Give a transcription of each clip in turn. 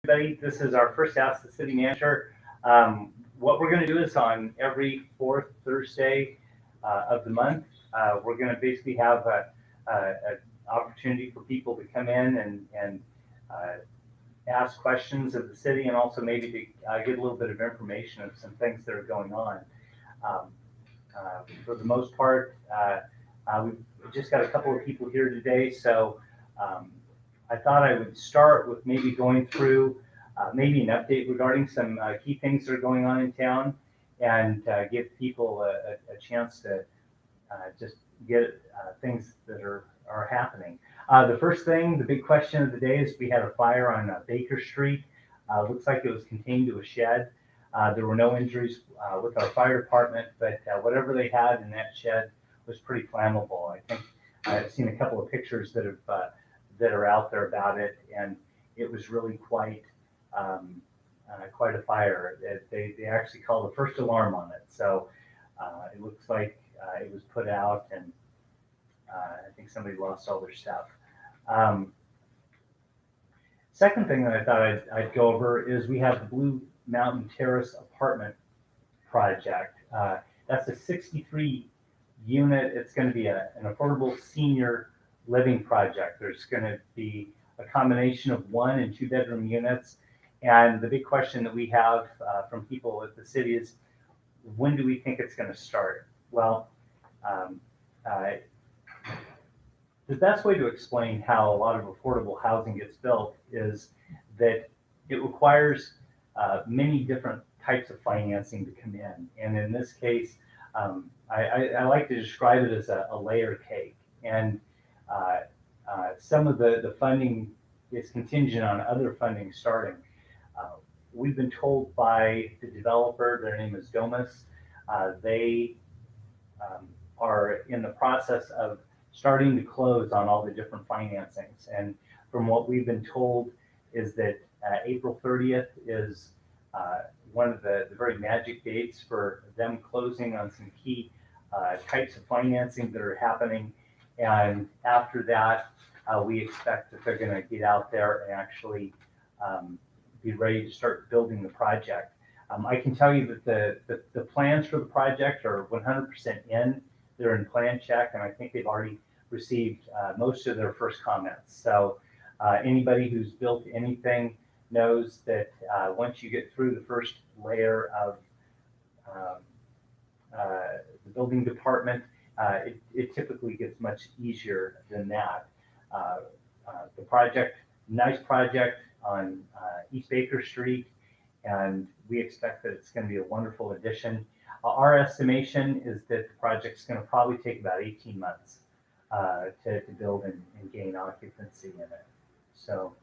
Everybody, this is our first Ask the City Manager. What we're going to do is on every fourth Thursday of the month, we're going to basically have an opportunity for people to come in and ask questions of the city, and also maybe to get a little bit of information of some things that are going on. For the most part, we've just got a couple of people here today, so I thought I would start with maybe going through maybe an update regarding some key things that are going on in town, and give people a chance to just get things that are happening. The first thing, the big question of the day, is we had a fire on Baker Street. Looks like it was contained to a shed. There were no injuries with our fire department, but whatever they had in that shed was pretty flammable. I think I've seen a couple of pictures that are out there about it, and it was really quite a fire. They actually called the first alarm on it, so it looks like it was put out, and I think somebody lost all their stuff. Second thing that I thought I'd go over is we have the Blue Mountain Terrace apartment project. That's a 63 unit. It's going to be an affordable senior living project. There's going to be a combination of 1 and 2 bedroom units. And the big question that we have from people at the city is, when do we think it's going to start? Well, the best way to explain how a lot of affordable housing gets built is that it requires many different types of financing to come in. And in this case, I like to describe it as a layer cake. And some of the funding is contingent on other funding starting. We've been told by the developer, their name is Domus, they are in the process of starting to close on all the different financings. And from what we've been told is that April 30th is one of the very magic dates for them closing on some key types of financing that are happening. And after that, we expect that they're going to get out there and actually be ready to start building the project. I can tell you that the plans for the project are 100% in. They're in plan check, and I think they've already received most of their first comments. So anybody who's built anything knows that once you get through the first layer of the building department, it typically gets much easier than that. The project, nice project on East Baker Street, and we expect that it's going to be a wonderful addition. Our estimation is that the project's going to probably take about 18 months to build and gain occupancy in it. So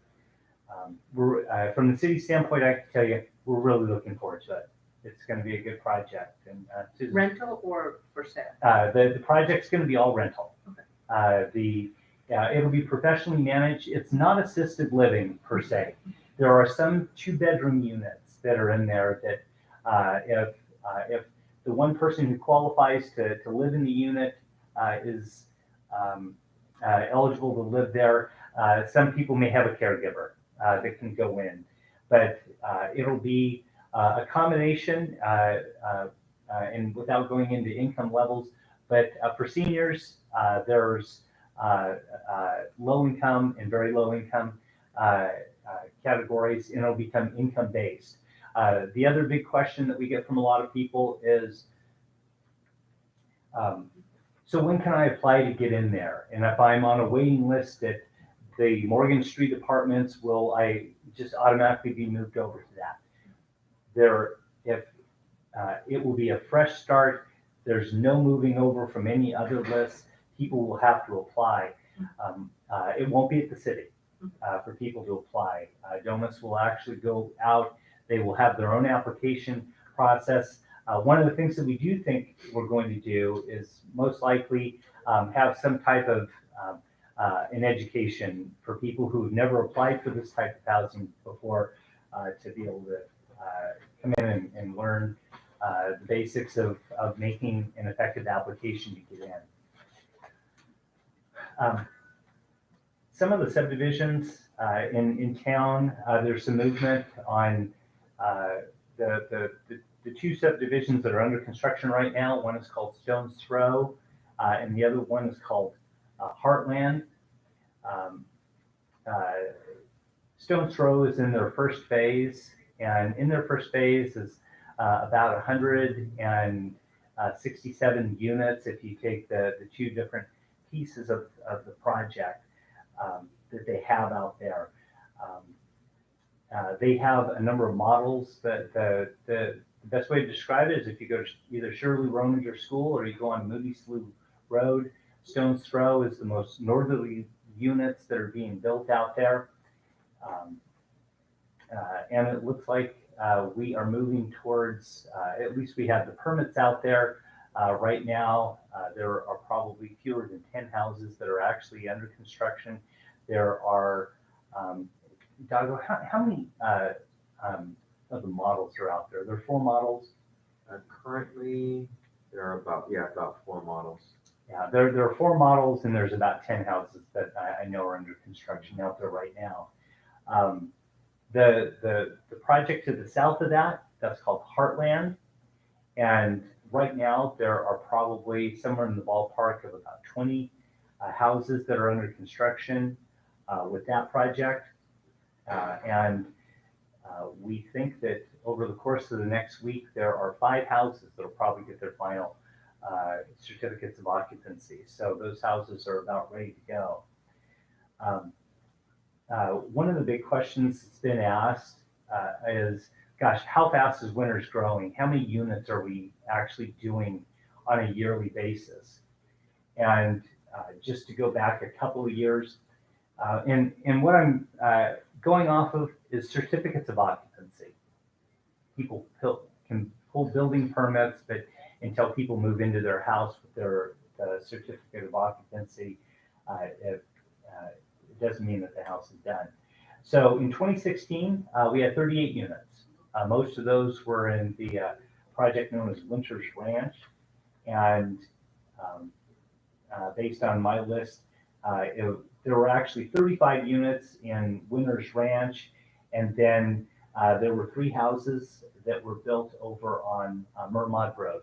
we're from the city standpoint, I can tell you, we're really looking forward to it. It's going to be a good project. And rental or for sale? The project's going to be all rental. Okay. It'll be professionally managed. It's not assisted living per se. There are some 2-bedroom units that are in there that if the one person who qualifies to live in the unit is eligible to live there, some people may have a caregiver that can go in, but it'll be a combination, and without going into income levels, but for seniors, there's low income and very low income categories, and it'll become income based. The other big question that we get from a lot of people is, so when can I apply to get in there? And if I'm on a waiting list at the Morgan Street Apartments, will I just automatically be moved over to that? It will be a fresh start. There's no moving over from any other list. People will have to apply. It won't be at the city for people to apply. Domus will actually go out. They will have their own application process. One of the things that we do think we're going to do is most likely have some type of an education for people who have never applied for this type of housing before, to be able to come in and learn the basics of making an effective application to get in. Some of the subdivisions in town, there's some movement on the two subdivisions that are under construction right now. One is called Stone's Throw, and the other one is called Heartland. Um, Stone's Throw is in their first phase, and in their first phase is about 167 units if you take the two different pieces of the project that they have out there. They have a number of models. That the best way to describe it is if you go to either Shirley Rominger School or you go on Moody Slough Road, Stone's Throw is the most northerly units that are being built out there. And it looks like we are moving towards, at least we have the permits out there. Right now, there are probably fewer than 10 houses that are actually under construction. There are, Dago, how many of the models are out there? There are 4 models. Currently, there are about 4 models. Yeah, there are 4 models, and there's about 10 houses that I know are under construction out there right now. The project to the south of that, that's called Heartland. And right now, there are probably somewhere in the ballpark of about 20 houses that are under construction with that project. And we think that over the course of the next week, there are 5 houses that will probably get their final certificates of occupancy. So those houses are about ready to go. One of the big questions that's been asked is, gosh, how fast is Winters growing? How many units are we actually doing on a yearly basis? And just to go back a couple of years, and what I'm going off of is certificates of occupancy. People can pull building permits, but until people move into their house with their certificate of occupancy, it doesn't mean that the house is done. So in 2016, we had 38 units. Most of those were in the project known as Winters Ranch. And based on my list, there were actually 35 units in Winters Ranch. And then there were 3 houses that were built over on Mermod Road.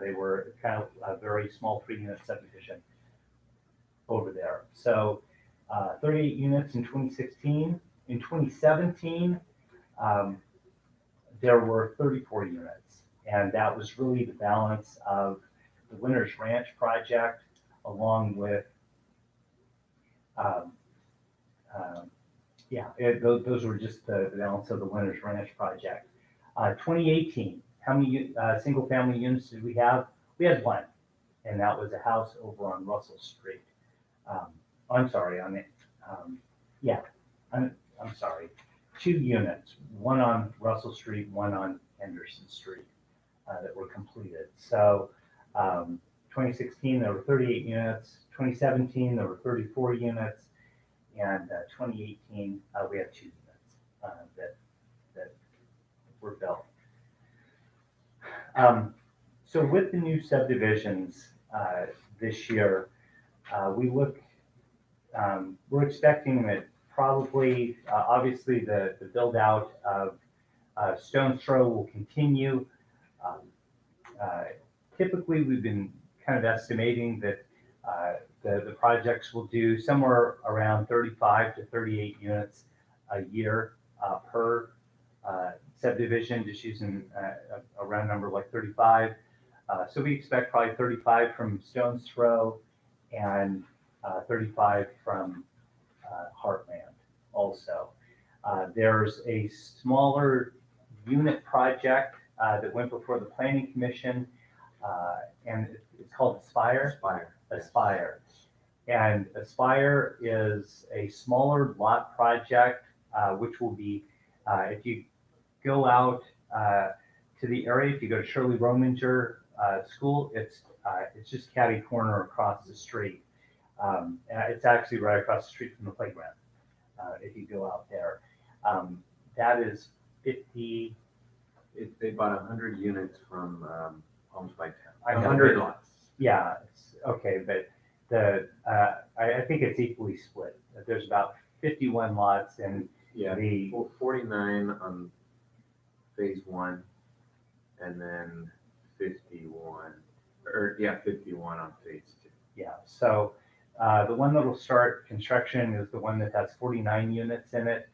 They were kind of a very small 3-unit subdivision over there. So 38 units in 2016. In 2017, there were 34 units. And that was really the balance of the Winters Ranch project, along with, those were just the balance of the Winters Ranch project. 2018, how many single-family units did we have? We had 1, and that was a house over on Russell Street. I'm sorry, I'm sorry, 2 units, 1 on Russell Street, 1 on Henderson Street that were completed. So 2016, there were 38 units. 2017, there were 34 units. And 2018, we had 2 units that were built. So with the new subdivisions this year, we're expecting that probably, obviously, the build out of Stone's Throw will continue. Typically, we've been kind of estimating that the projects will do somewhere around 35 to 38 units a year per subdivision, just using a round number like 35. So we expect probably 35 from Stone's Throw and 35 from Heartland also. There's a smaller unit project that went before the Planning Commission, and it's called Aspire. Aspire. And Aspire is a smaller lot project, which will be, if you go out to the area, if you go to Shirley Rominger School, it's just catty corner across the street. It's actually right across the street from the playground, if you go out there. That is 50. They bought 100 units from Homes by Town. I know, 100 lots. Yeah, okay, but I think it's equally split. There's about 51 lots in Yeah, the, 49 on phase one, and then 51, or yeah, 51 on phase two. yeah. So the one that will start construction is the one that has 49 units in it.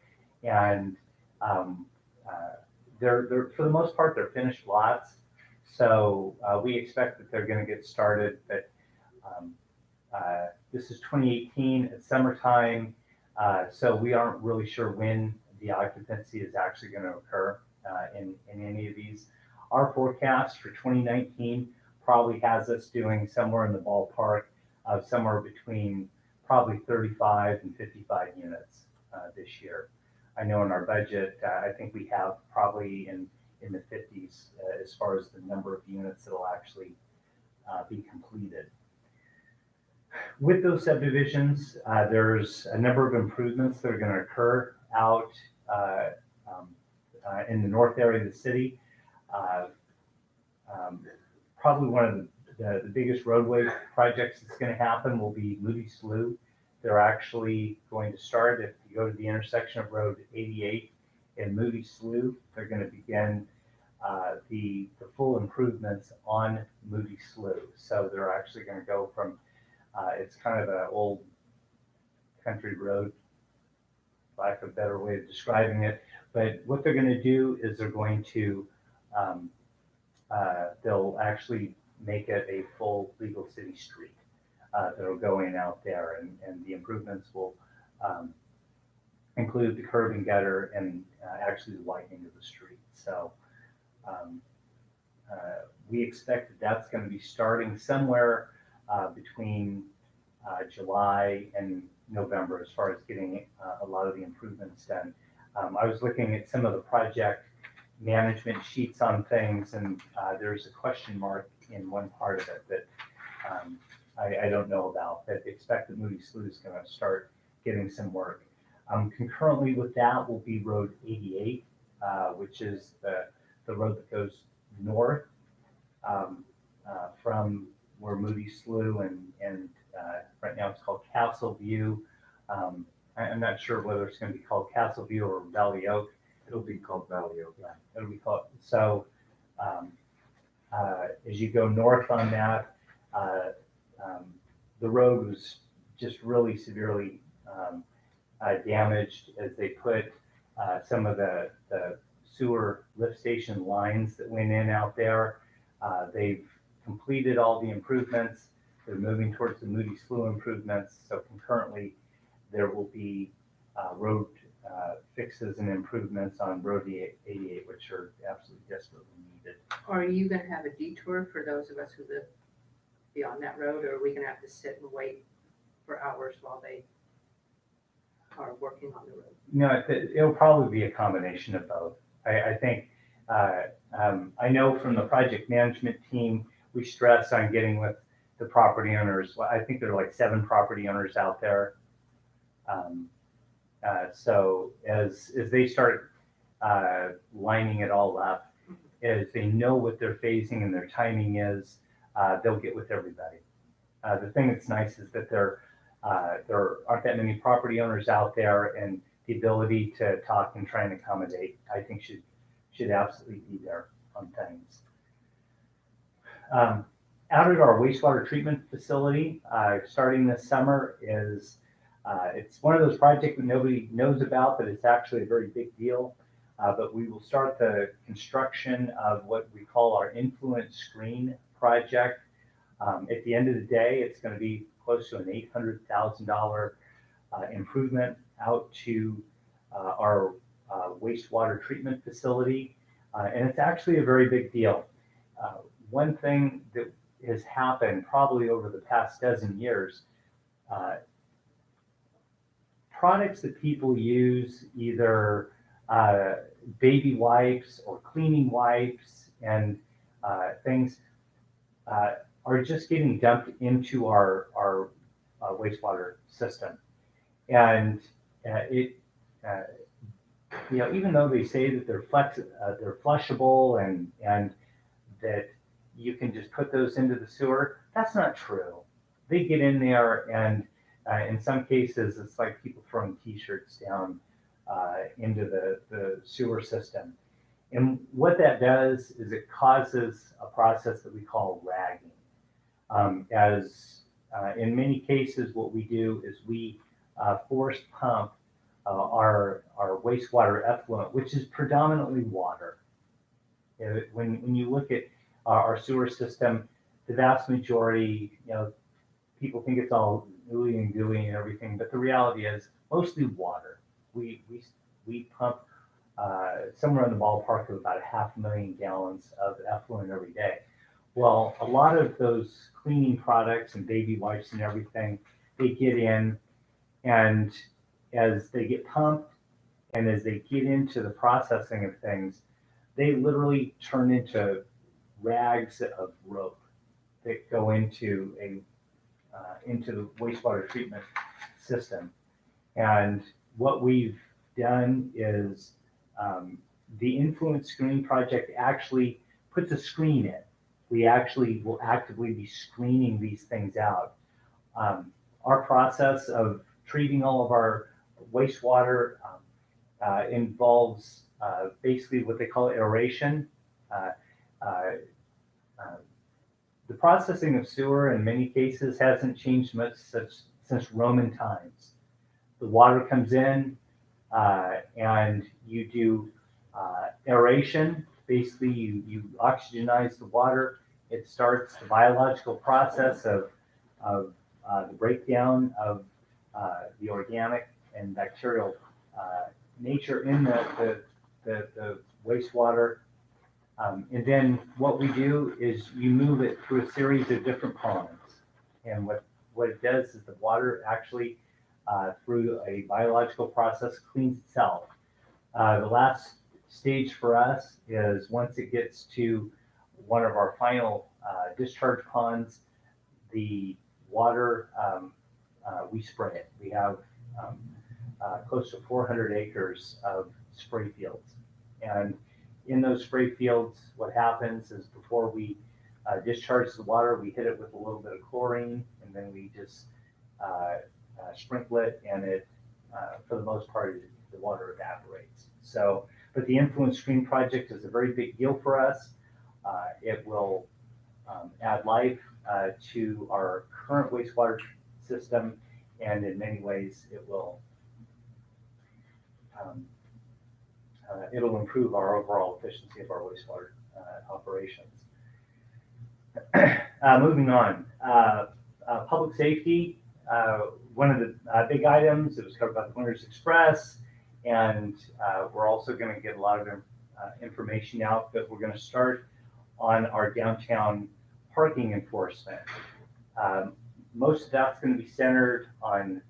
And um, they're, for the most part, they're finished lots. So we expect that they're going to get started, but um, this is 2018, it's summertime, so we aren't really sure when the occupancy is actually going to occur in any of these. Our forecast for 2019 probably has us doing somewhere in the ballpark of somewhere between probably 35 and 55 units this year. I know in our budget, I think we have probably in the 50s as far as the number of units that will actually be completed. With those subdivisions, there's a number of improvements that are going to occur out in the north area of the city. Uh, Probably one of the biggest roadway projects that's going to happen will be Moody Slough. They're actually going to start, if you go to the intersection of Road 88 and Moody Slough, they're going to begin the full improvements on Moody Slough. So they're actually going to go from it's kind of an old country road, lack of a better way of describing it. But what they're going to do is they're going to, they'll actually make it a full legal city street that'll go in out there. And the improvements will include the curb and gutter and actually the widening of the street. So we expect that that's going to be starting somewhere between July and November as far as getting a lot of the improvements done. I was looking at some of the project management sheets on things, and there's a question mark in one part of it that I don't know about, but expect that Moody Slough is going to start getting some work. Concurrently with that will be Road 88, which is the road that goes north from where Moody Slough and right now it's called Castle View. I'm not sure whether it's going to be called Castle View or Valley Oak. It'll be called Valley Oak. Yeah, it'll be called. So as you go north on that, the road was just really severely damaged as they put some of the sewer lift station lines that went in out there. They've completed all the improvements. They're moving towards the Moody Slough improvements. So concurrently, there will be road fixes and improvements on Road 88, which are absolutely desperately needed. Are you gonna have a detour for those of us who live beyond that road, or are we gonna have to sit and wait for hours while they are working on the road? No, it'll probably be a combination of both. I think, I know from the project management team, we stress on getting with the property owners. Well, I think there are like 7 property owners out there. So as they start lining it all up, as they know what their phasing and their timing is, they'll get with everybody. The thing that's nice is that there aren't that many property owners out there, and the ability to talk and try and accommodate, I think should absolutely be there on things. Out at our wastewater treatment facility, starting this summer is, it's one of those projects that nobody knows about, but it's actually a very big deal. But we will start the construction of what we call our influence screen project. At the end of the day, it's going to be close to an $800,000 improvement out to our wastewater treatment facility. And it's actually a very big deal. One thing that has happened probably over the past dozen years, products that people use, either baby wipes or cleaning wipes and things, are just getting dumped into our wastewater system. And even though they say that they're flushable and that you can just put those into the sewer, that's not true. They get in there and In some cases, it's like people throwing T-shirts down into the sewer system. And what that does is it causes a process that we call ragging. As in many cases, what we do is we force pump our wastewater effluent, which is predominantly water. When you look at our sewer system, the vast majority, people think it's all ooey and gooey and everything, but the reality is mostly water. We pump somewhere in the ballpark of about 500,000 gallons of effluent every day. Well, a lot of those cleaning products and baby wipes and everything, they get in, and as they get pumped and as they get into the processing of things, they literally turn into rags of rope that go into the wastewater treatment system. And what we've done is the Influence Screen Project actually puts a screen in. We actually will actively be screening these things out. Our process of treating all of our wastewater involves basically what they call aeration. The processing of sewer in many cases hasn't changed much since Roman times. The water comes in and you do aeration. Basically, you oxygenize the water. It starts the biological process of the breakdown of the organic and bacterial nature in the wastewater. And then what we do is you move it through a series of different ponds. And what it does is the water actually, through a biological process, cleans itself. The last stage for us is once it gets to one of our final discharge ponds, the water, we spray it. We have close to 400 acres of spray fields. And in those spray fields, what happens is before we discharge the water, we hit it with a little bit of chlorine, and then we just sprinkle it, and it, for the most part, the water evaporates. So, but the Influence Screen Project is a very big deal for us. It will add life to our current wastewater system, and in many ways, it'll improve our overall efficiency of our wastewater operations. Moving on, public safety. One of the big items that was covered by the Winners Express, and we're also going to get a lot of information out, but we're going to start on our downtown parking enforcement. Most of that's going to be centered on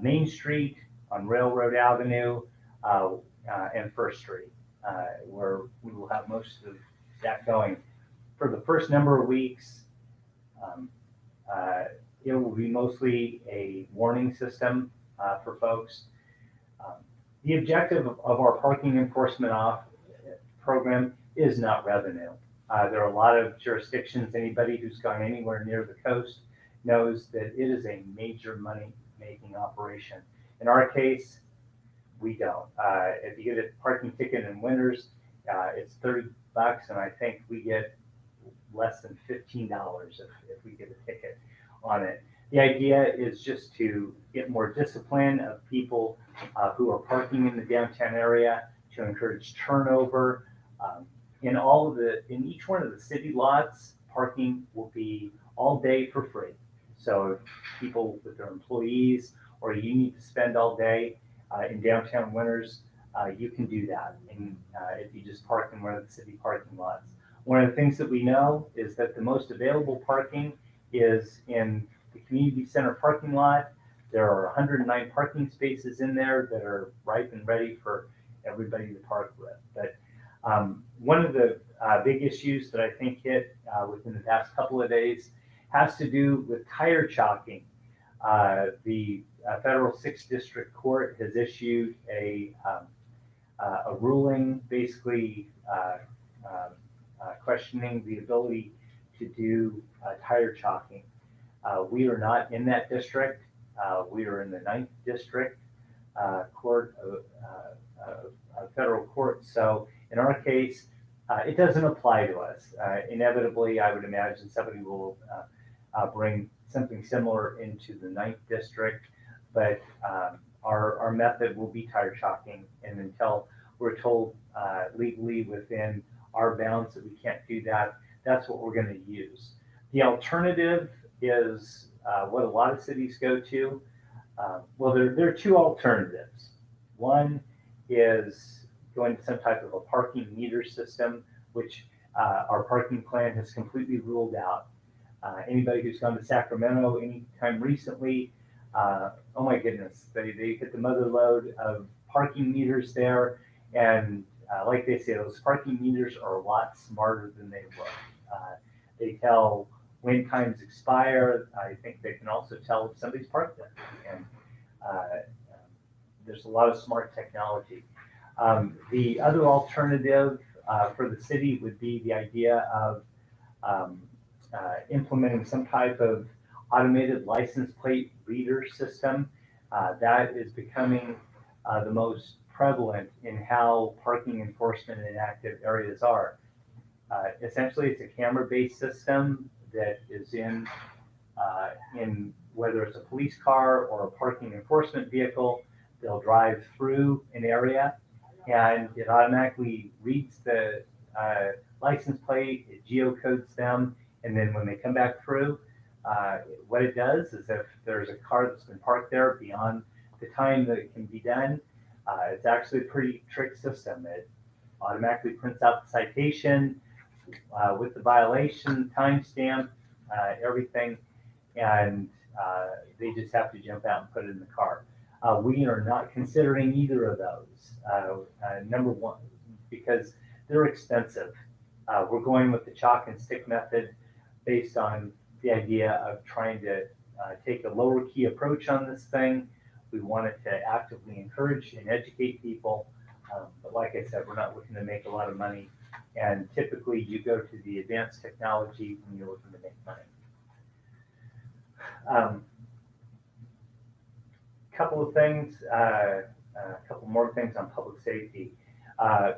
Main Street, on Railroad Avenue, and First Street, where we will have most of that going. For the first number of weeks, it will be mostly a warning system for folks. The objective of our parking enforcement program is not revenue. There are a lot of jurisdictions, anybody who's gone anywhere near the coast knows that it is a major money-making operation. In our case, we don't. If you get a parking ticket in Winters, it's $30, and I think we get less than $15 if we get a ticket on it. The idea is just to get more discipline of people who are parking in the downtown area, to encourage turnover. In each one of the city lots, parking will be all day for free. So if people with their employees or you need to spend all day in downtown Winters, you can do that. And if you just park in one of the city parking lots. One of the things that we know is that the most available parking is in the community center parking lot. There are 109 parking spaces in there that are ripe and ready for everybody to park with. But one of the big issues that I think hit within the past couple of days has to do with tire chalking. The Federal 6th District Court has issued a ruling basically questioning the ability to do tire chalking. We are not in that district. We are in the 9th District Court of Federal Court. So in our case, it doesn't apply to us. Inevitably, I would imagine somebody will bring something similar into the 9th District, but our method will be tire chalking, and until we're told legally within our bounds that we can't do that, that's what we're going to use. The alternative is what a lot of cities go to. Well, there are two alternatives. One is going to some type of a parking meter system, which our parking plan has completely ruled out. Anybody who's gone to Sacramento anytime recently, oh my goodness, they hit the mother lode of parking meters there. And like they say, those parking meters are a lot smarter than they look. They tell when times expire. I think they can also tell if somebody's parked there. And there's a lot of smart technology. The other alternative for the city would be the idea of implementing some type of automated license plate reader system. That is becoming the most prevalent in how parking enforcement in active areas are. Essentially, it's a camera-based system that is in whether it's a police car or a parking enforcement vehicle. They'll drive through an area, and it automatically reads the license plate, it geocodes them, and then when they come back through, what it does is if there's a car that's been parked there beyond the time that it can be done, it's actually a pretty trick system. It automatically prints out the citation with the violation, timestamp, everything, and they just have to jump out and put it in the car. We are not considering either of those. Number one, because they're expensive. We're going with the chalk and stick method based on the idea of trying to take a lower key approach on this thing. We wanted to actively encourage and educate people. But like I said, we're not looking to make a lot of money. And typically you go to the advanced technology when you're looking to make money. Couple of things, a couple more things on public safety.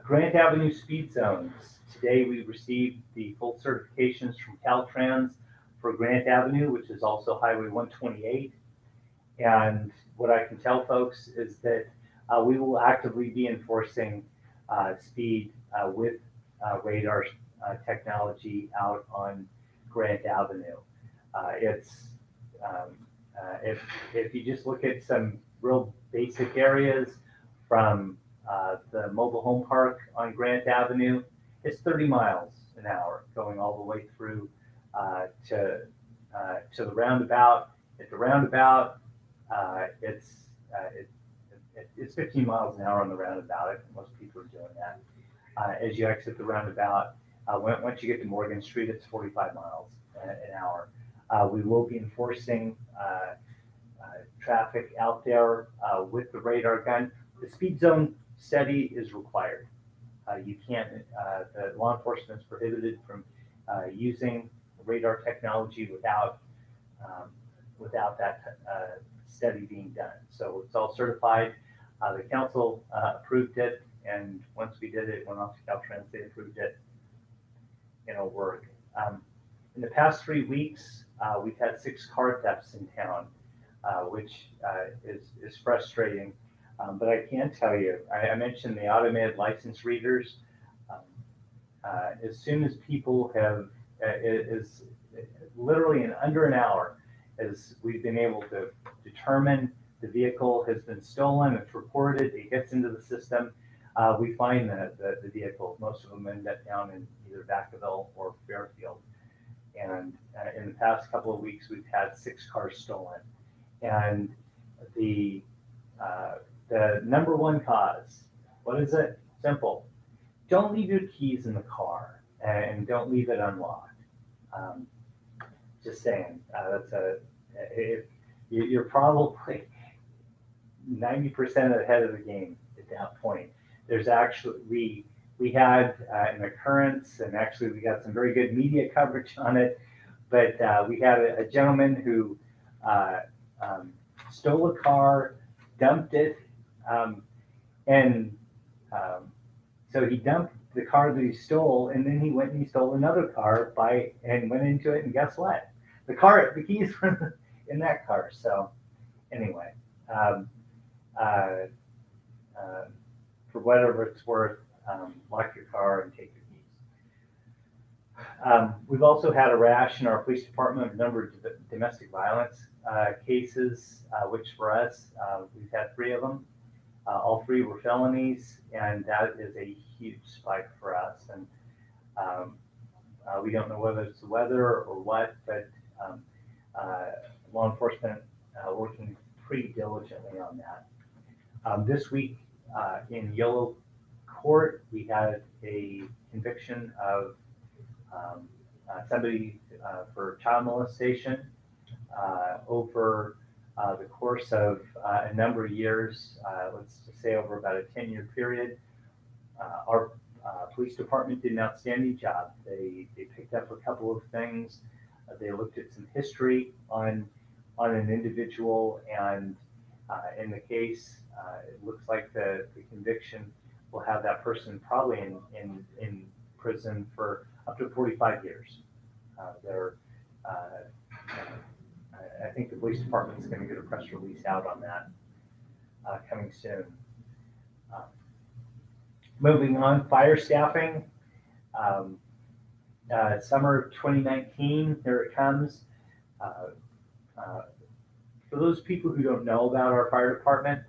Grant Avenue speed zones. Today we received the full certifications from Caltrans for Grant Avenue, which is also Highway 128. And what I can tell folks is that we will actively be enforcing speed with radar technology out on Grant Avenue. If you just look at some real basic areas from the mobile home park on Grant Avenue, it's 30 miles an hour going all the way through to the roundabout. At the roundabout, it's 15 miles an hour on the roundabout. I think most people are doing that. As you exit the roundabout, once you get to Morgan Street, it's 45 miles an hour. We will be enforcing traffic out there with the radar gun. The speed zone study is required. You can't, the law enforcement is prohibited from using radar technology without that study being done. So it's all certified. The council approved it, and once we did it, it went off to Caltrans, they approved it, and it'll work. In the past 3 weeks, we've had 6 car thefts in town, which is frustrating. But I can tell you, I mentioned the automated license readers. As soon as people have, is literally in under an hour, as we've been able to determine the vehicle has been stolen, it's reported, it gets into the system, we find the vehicle. Most of them end up down in either Vacaville or Fairfield. And in the past couple of weeks, we've had 6 cars stolen. And the number one cause, what is it? Simple. Don't leave your keys in the car and don't leave it unlocked. Just saying, you're probably 90% ahead of the game at that point. There's actually, we had an occurrence, and actually we got some very good media coverage on it, but we had a gentleman who stole a car, dumped it, and so he dumped the car that he stole, and then he went and he stole another car and went into it, and guess what? The keys were in that car. So anyway, um, uh, for whatever it's worth, lock your car and take your keys. We've also had a rash in our police department of a number of domestic violence cases, which for us, we've had 3 of them. All 3 were felonies, and that is a huge spike for us. And we don't know whether it's the weather or what, but law enforcement working pretty diligently on that. This week in Yellow Court, we had a conviction of somebody for child molestation over the course of a number of years, let's just say over about a 10-year period. Our police department did an outstanding job. They picked up a couple of things. They looked at some history on an individual, and in the case, it looks like the conviction will have that person probably in prison for up to 45 years. I think the police department is going to get a press release out on that coming soon. Moving on, fire staffing. Summer of 2019, here it comes. For those people who don't know about our fire department,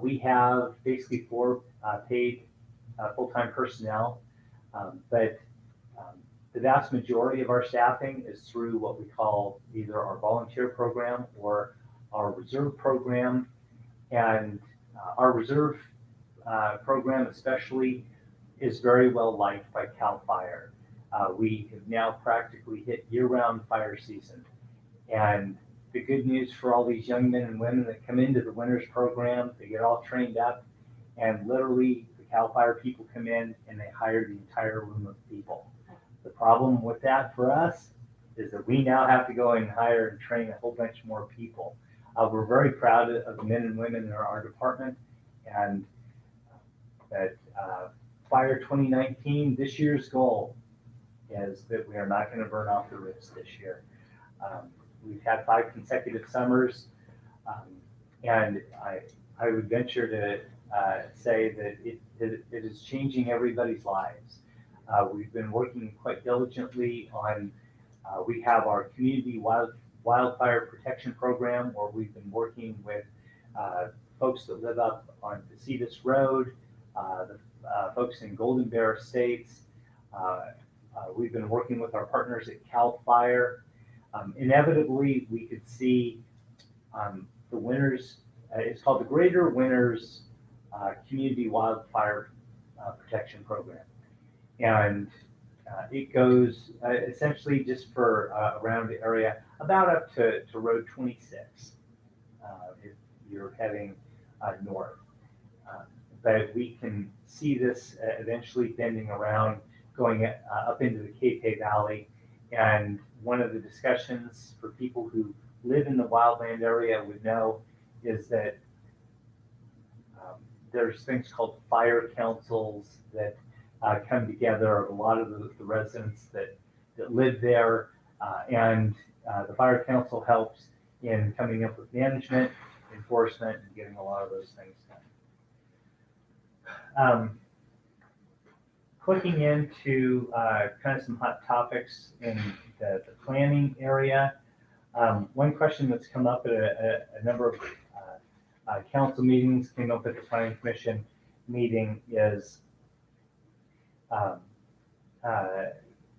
we have basically 4 paid full-time personnel, but the vast majority of our staffing is through what we call either our volunteer program or our reserve program. And our reserve program especially is very well liked by CAL FIRE. We have now practically hit year-round fire season. And the good news for all these young men and women that come into the winners program, they get all trained up, and literally the CAL FIRE people come in and they hire the entire room of people. The problem with that for us is that we now have to go and hire and train a whole bunch more people. We're very proud of the men and women in our department, and that Fire 2019, this year's goal is that we are not going to burn off the roofs this year. We've had 5 consecutive summers, and I would venture to say that it is changing everybody's lives. We've been working quite diligently on, we have our community wildfire protection program, where we've been working with folks that live up on Casitas Road, the folks in Golden Bear Estates. We've been working with our partners at CAL FIRE. Inevitably, we could see the winners, it's called the Greater Winners Community Wildfire Protection Program. And it goes essentially just for around the area, about up to Road 26, if you're heading north. But we can see this eventually bending around, going up into the Capay Valley. And one of the discussions for people who live in the wildland area would know is that there's things called fire councils that come together of a lot of the residents that live there, and the fire council helps in coming up with management, enforcement, and getting a lot of those things done. Clicking into kind of some hot topics in the planning area. One question that's come up at a number of council meetings, came up at the planning commission meeting, is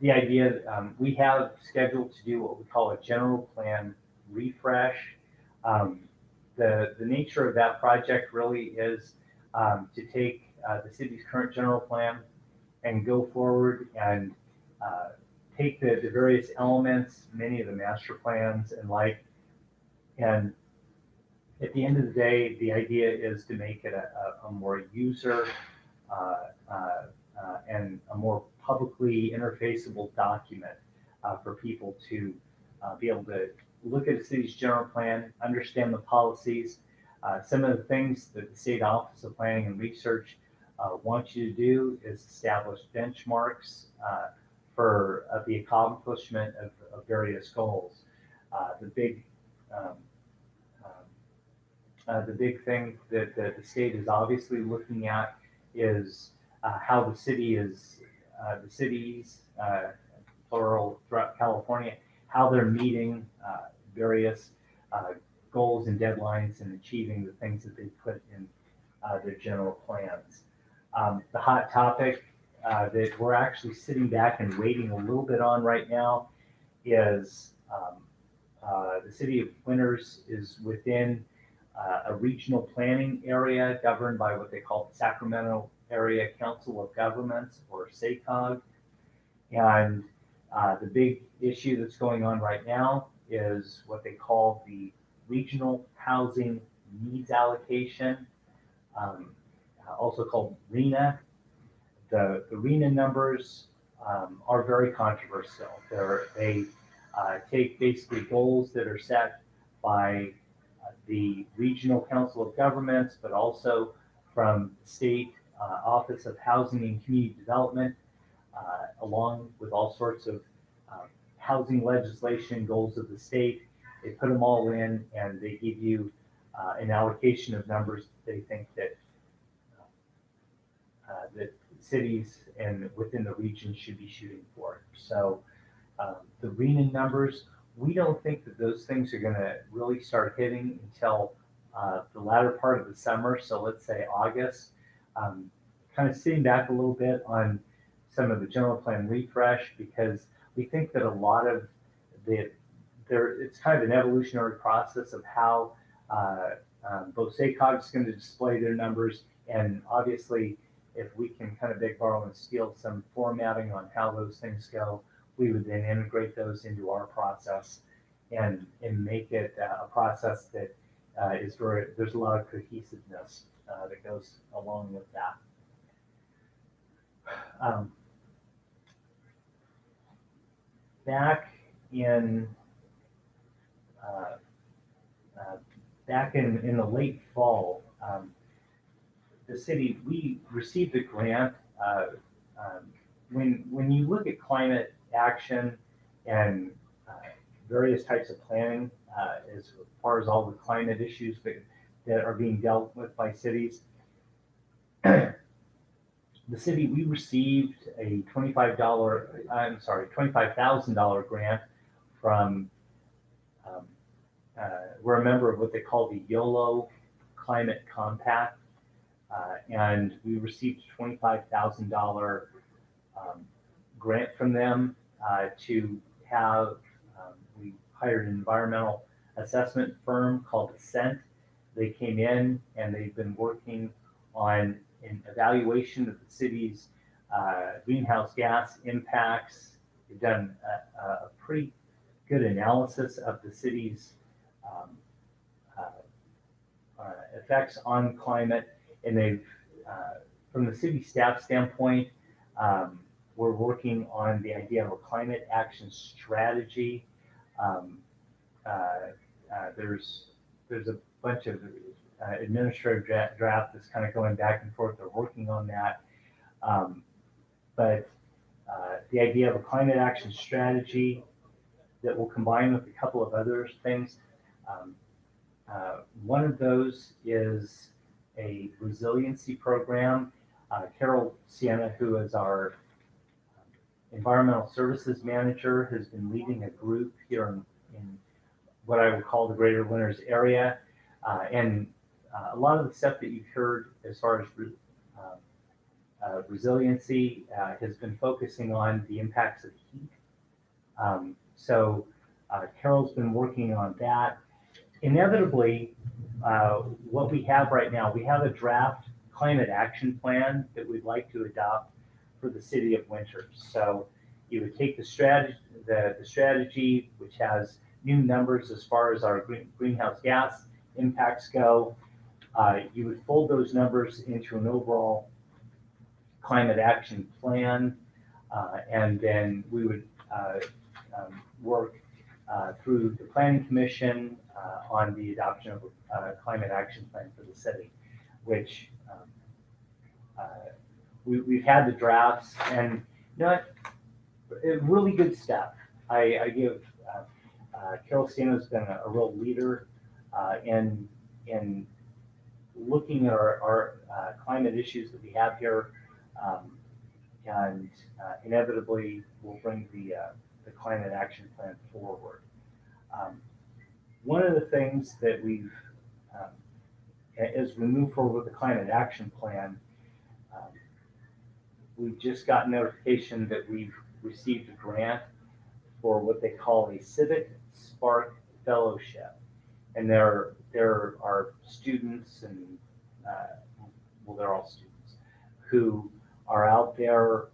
the idea we have scheduled to do what we call a general plan refresh. The nature of that project really is to take the city's current general plan and go forward and take the various elements, many of the master plans and and at the end of the day, the idea is to make it a more user and a more publicly interfaceable document for people to be able to look at the city's general plan, understand the policies. Some of the things that the State Office of Planning and Research wants you to do is establish benchmarks for the accomplishment of various goals. The big thing that the state is obviously looking at is how the cities, plural, throughout California, how they're meeting various goals and deadlines and achieving the things that they put in their general plans. The hot topic that we're actually sitting back and waiting a little bit on right now is the city of Winters is within a regional planning area governed by what they call the Sacramento Area Council of Governments, or SACOG. And the big issue that's going on right now is what they call the Regional Housing Needs Allocation, also called RHNA. The RHNA numbers are very controversial. They take basically goals that are set by the Regional Council of Governments, but also from the State Office of Housing and Community Development, along with all sorts of housing legislation goals of the state. They put them all in and they give you an allocation of numbers they think that that cities and within the region should be shooting for. So the RHNA numbers, we don't think that those things are going to really start hitting until the latter part of the summer. So let's say August. Kind of sitting back a little bit on some of the general plan refresh, because we think that a lot of it's kind of an evolutionary process of how both SACOG is going to display their numbers, and obviously if we can kind of beg, borrow, and steal some formatting on how those things go, we would then integrate those into our process and make it a process that there's a lot of cohesiveness that goes along with that. Back in the late fall, the city, we received a grant. When you look at climate action and various types of planning, as far as all the climate issues that are being dealt with by cities, the city, we received a $25,000 grant from, we're a member of what they call the YOLO Climate Compact, and we received a $25,000 grant from them to have, we hired an environmental assessment firm called Ascent. They came in and they've been working on an evaluation of the city's greenhouse gas impacts. They've done a pretty good analysis of the city's effects on climate, and they've, from the city staff standpoint, we're working on the idea of a climate action strategy. There's a bunch of administrative draft that's kind of going back and forth. They're working on that. But the idea of a climate action strategy that will combine with a couple of other things. One of those is a resiliency program. Carol Sienna, who is our environmental services manager, has been leading a group here in what I would call the Greater Winters area. And a lot of the stuff that you've heard as far as resiliency has been focusing on the impacts of heat. So Carol's been working on that. Inevitably, what we have right now, we have a draft climate action plan that we'd like to adopt for the city of Winters. So you would take the strategy, which has new numbers as far as our greenhouse gas impacts go. You would fold those numbers into an overall climate action plan, and then we would work through the Planning Commission on the adoption of a climate action plan for the city, which we've had the drafts, and you know what, really good stuff. I give Carol Stano's been a real leader in looking at our climate issues that we have here, and inevitably will bring the climate action plan forward. One of the things that we've, as we move forward with the climate action plan, we just got notification that we've received a grant for what they call a Civic Spark Fellowship. And there are students, and well, they're all students, who are out there,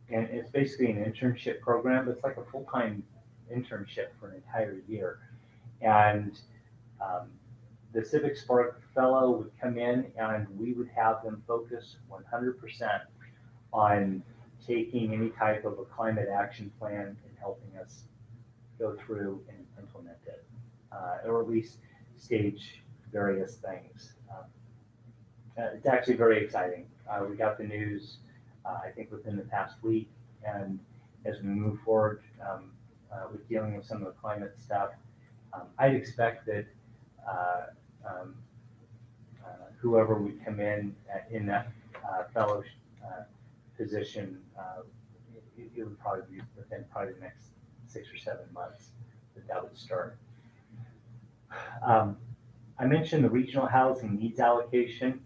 and it's basically an internship program, but it's like a full-time internship for an entire year. And the Civic Spark Fellow would come in, and we would have them focus 100% on taking any type of a climate action plan and helping us go through and implement it, or at least stage various things. It's actually very exciting. We got the news, I think, within the past week, and as we move forward with dealing with some of the climate stuff, I'd expect that whoever would come in that fellow position, it would probably be within probably the next 6 or 7 months that would start. I mentioned the regional housing needs allocation.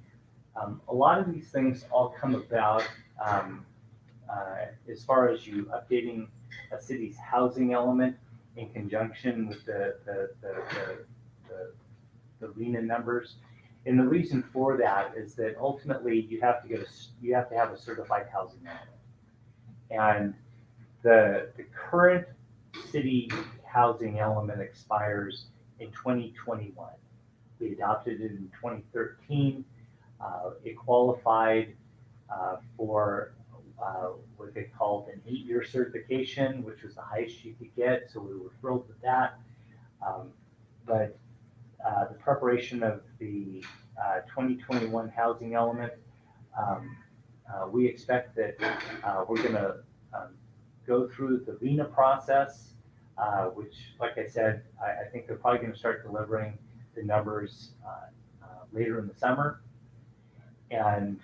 A lot of these things all come about as far as you updating a city's housing element in conjunction with the RENA numbers. And the reason for that is that ultimately you have to have a certified housing element. And the current city housing element expires in 2021. We adopted it in 2013. It qualified for what they called an 8-year certification, which was the highest you could get, so we were thrilled with that. But the preparation of the 2021 housing element, we expect that we're going to go through the RENA process, which, like I said, I think they're probably going to start delivering the numbers later in the summer. And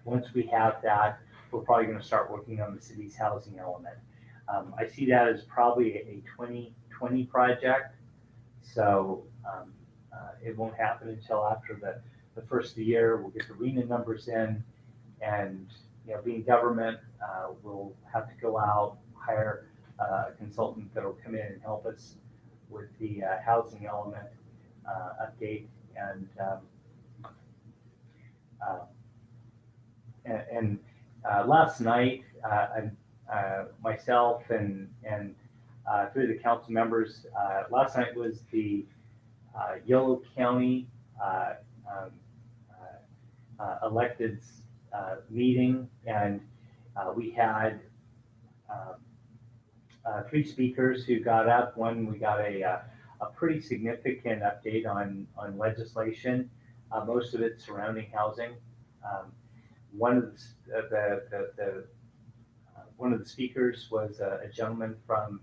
once we have that, we're probably going to start working on the city's housing element. I see that as probably a 2020 project, so it won't happen until after the first of the year. We'll get the RENA numbers in, and being government, we'll have to go out, hire a consultant that will come in and help us with the housing element update. And last night, myself and 3 of the council members, last night was the Yolo County electeds meeting, and we had 3 speakers who got up. We got a pretty significant update on legislation, most of it surrounding housing. One of the speakers was a gentleman from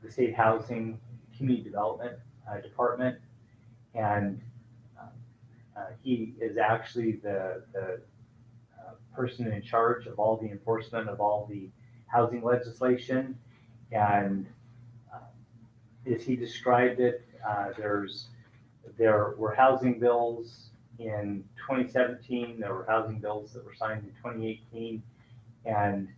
the State Housing Community Development Department, and he is actually the person in charge of all the enforcement of all the housing legislation. And as he described it, there were housing bills in 2017, there were housing bills that were signed in 2018, and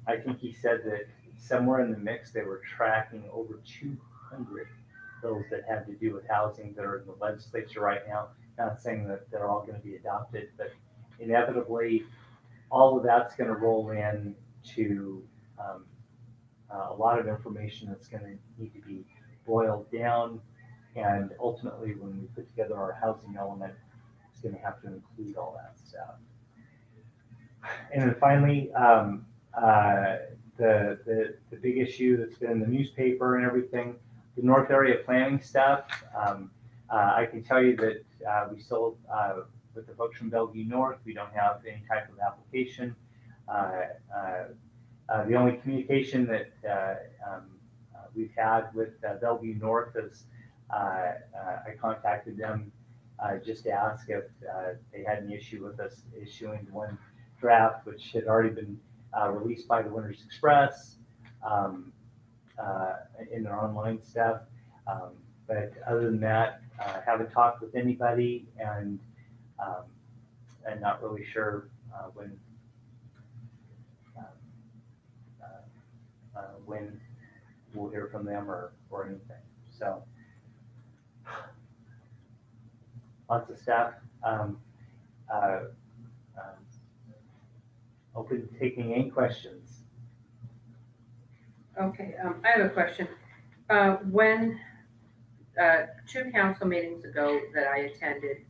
I think he said that somewhere in the mix they were tracking over 200 bills that had to do with housing that are in the legislature right now. Not saying that they're all going to be adopted, but inevitably all of that's going to roll in to a lot of information that's going to need to be boiled down, and ultimately when we put together our housing element, it's going to have to include all that stuff. And then finally, the big issue that's been in the newspaper and everything, the North Area planning stuff. I can tell you that we still, with the folks from Bellevue North, we don't have any type of application. The only communication that we've had with Bellevue North is I contacted them just to ask if they had any issue with us issuing one draft, which had already been released by the Winters Express in their online stuff. But other than that, haven't talked with anybody and not really sure when we'll hear from them or anything. So lots of stuff. Open to taking any questions. Okay, I have a question. When, 2 council meetings ago that I attended,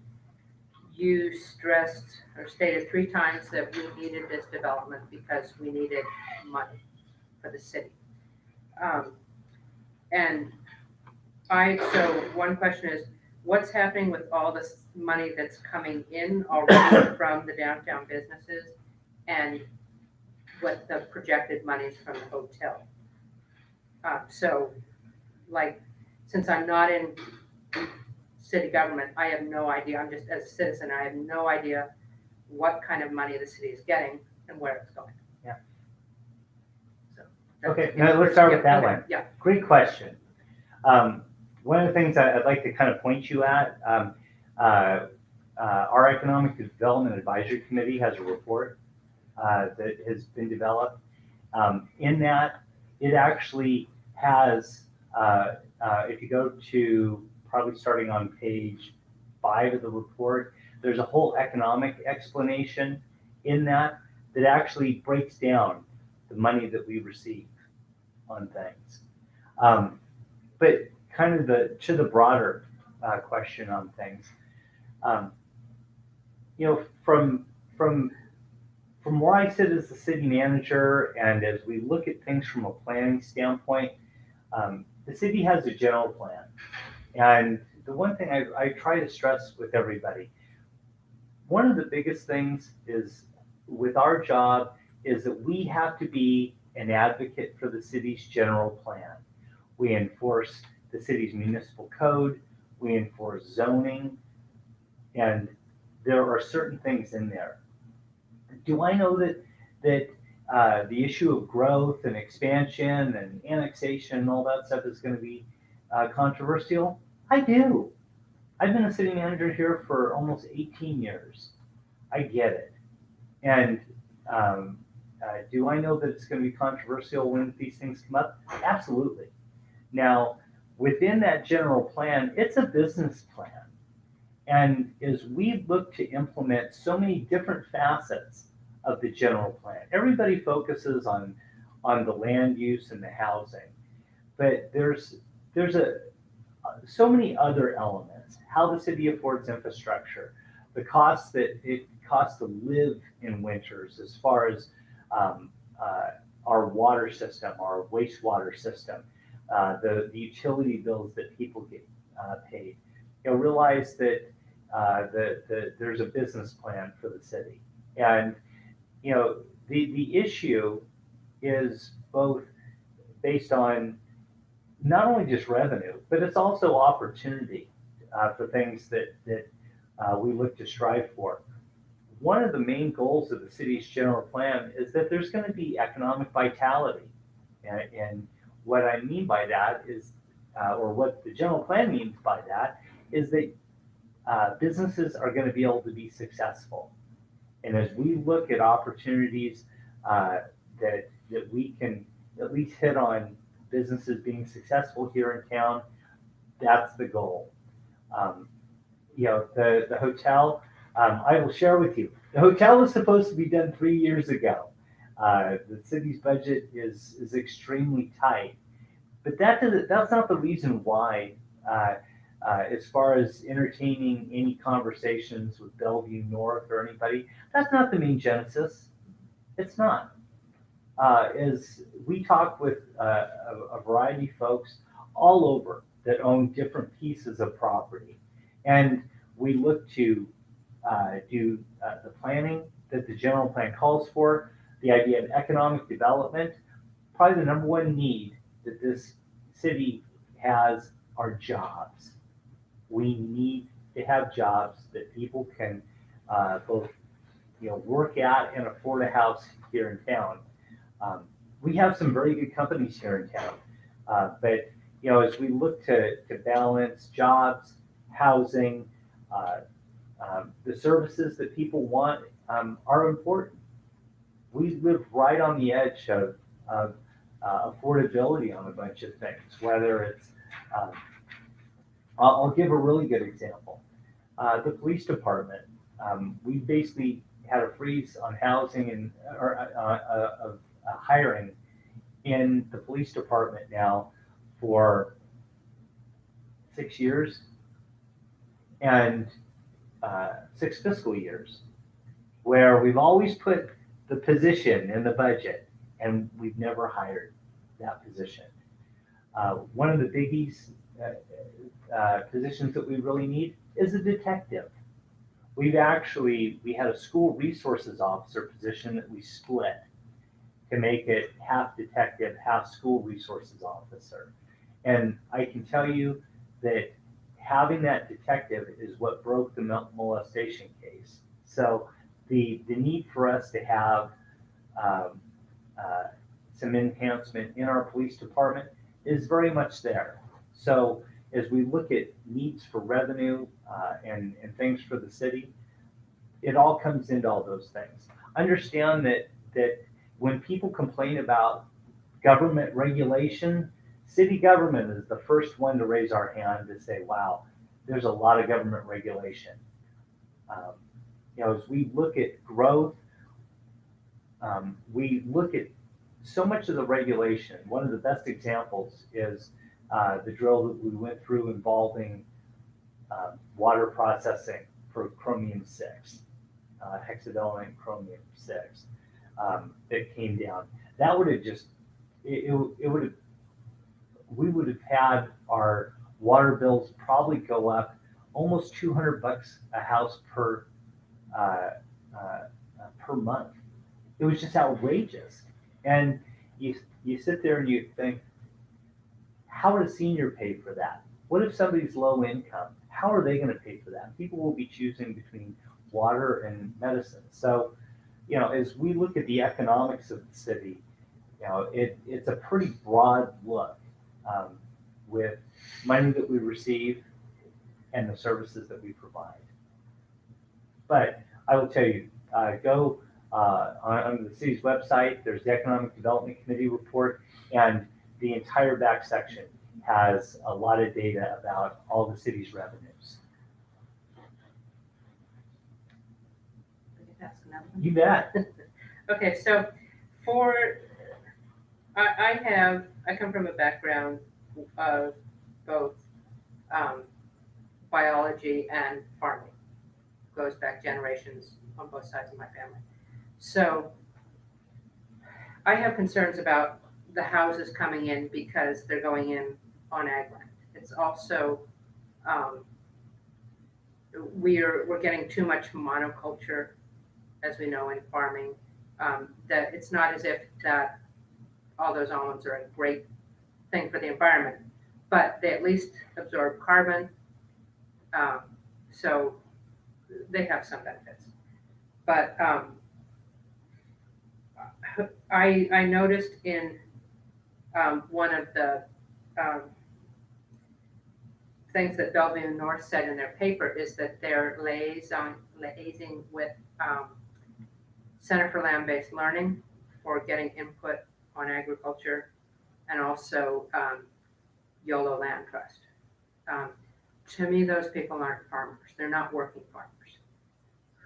you stressed or stated 3 times that we needed this development because we needed money for the city. And so one question is, what's happening with all this money that's coming in already from the downtown businesses and what the projected monies from the hotel? So, like, since I'm not in city government, I have no idea. I'm just, as a citizen, I have no idea what kind of money the city is getting and where it's going. Yeah. So, Okay, now let's start with that one. Yeah. Great question. One of the things I'd like to kind of point you at, our Economic Development Advisory Committee has a report that has been developed. In that, it actually has, if you go to probably starting on page 5 of the report, there's a whole economic explanation in that actually breaks down the money that we receive on things. But kind of to the broader question on things, from where I sit as the city manager, and as we look at things from a planning standpoint, the city has a general plan. And the one thing I try to stress with everybody, one of the biggest things is with our job is that we have to be an advocate for the city's general plan. We enforce the city's municipal code, we enforce zoning, and there are certain things in there. Do I know that the issue of growth and expansion and annexation and all that stuff is going to be controversial? I do. I've been a city manager here for almost 18 years. I get it. And do I know that it's going to be controversial when these things come up? Absolutely. Now, within that general plan, it's a business plan. And as we look to implement so many different facets of the general plan, everybody focuses on the land use and the housing. But there's so many other elements, how the city affords infrastructure, the cost that it costs to live in Winters as far as our water system, our wastewater system, the utility bills that people get paid. Realize that there's a business plan for the city. And, the issue is both based on not only just revenue, but it's also opportunity for things that we look to strive for. One of the main goals of the city's general plan is that there's going to be economic vitality. And what I mean by that is, or what the general plan means by that, is that businesses are going to be able to be successful. And as we look at opportunities that we can at least hit on businesses being successful here in town, that's the goal. The hotel, I will share with you, the hotel was supposed to be done 3 years ago. The city's budget is extremely tight, but that's not the reason why, as far as entertaining any conversations with Bellevue North or anybody, that's not the main genesis. It's not. is we talk with a variety of folks all over that own different pieces of property. And we look to do the planning that the general plan calls for, the idea of economic development. Probably the number one need that this city has are jobs. We need to have jobs that people can both work at and afford a house here in town. We have some very good companies here in town, but as we look to balance jobs, housing, the services that people want are important. We live right on the edge of affordability on a bunch of things, whether it's, I'll give a really good example. The police department, we basically had a freeze on housing and of hiring in the police department now for 6 years and 6 fiscal years, where we've always put the position in the budget and we've never hired that position. One of the biggies positions that we really need is a detective. We had a school resources officer position that we split to make it half detective, half school resources officer. And I can tell you that having that detective is what broke the molestation case. So the need for us to have some enhancement in our police department is very much there. So as we look at needs for revenue and things for the city, it all comes into all those things. Understand that when people complain about government regulation, city government is the first one to raise our hand to say, wow, there's a lot of government regulation. As we look at growth, we look at so much of the regulation. One of the best examples is the drill that we went through involving water processing for chromium-6, hexavalent chromium-6 that came down. That would have just, it would have, we would have had our water bills probably go up almost $200 a house per month. It was just outrageous. And you sit there and you think, how would a senior pay for that? What if somebody's low income? How are they going to pay for that? People will be choosing between water and medicine. So, as we look at the economics of the city, it's a pretty broad look with money that we receive and the services that we provide. But I will tell you, go on the city's website, there's the Economic Development Committee report, and the entire back section has a lot of data about all the city's revenues. Ask another one? You bet. Okay, so I come from a background of both biology and farming. Goes back generations on both sides of my family. So I have concerns about the houses coming in because they're going in on ag land. It's also, we're getting too much monoculture, as we know in farming, that it's not as if that all those almonds are a great thing for the environment, but they at least absorb carbon, so they have some benefits. But I noticed in one of the things that Bellevue North said in their paper is that they're liaising with Center for Land-Based Learning for getting input on agriculture, and also YOLO Land Trust. To me, those people aren't farmers. They're not working farmers.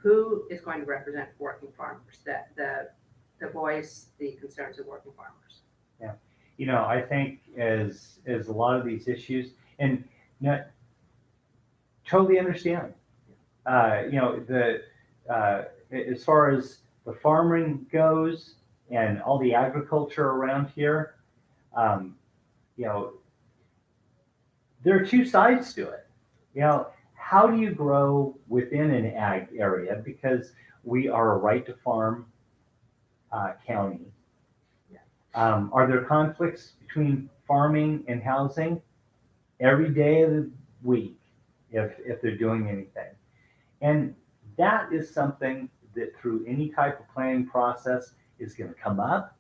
Who is going to represent working farmers? The voice, the concerns of working farmers. Yeah, I think as a lot of these issues, and totally understand. As far as the farming goes, and all the agriculture around here, you know, there are two sides to it. You know, how do you grow within an ag area? Because we are a right to farm county. Are there conflicts between farming and housing? Every day of the week, if they're doing anything. And that is something that through any type of planning process is going to come up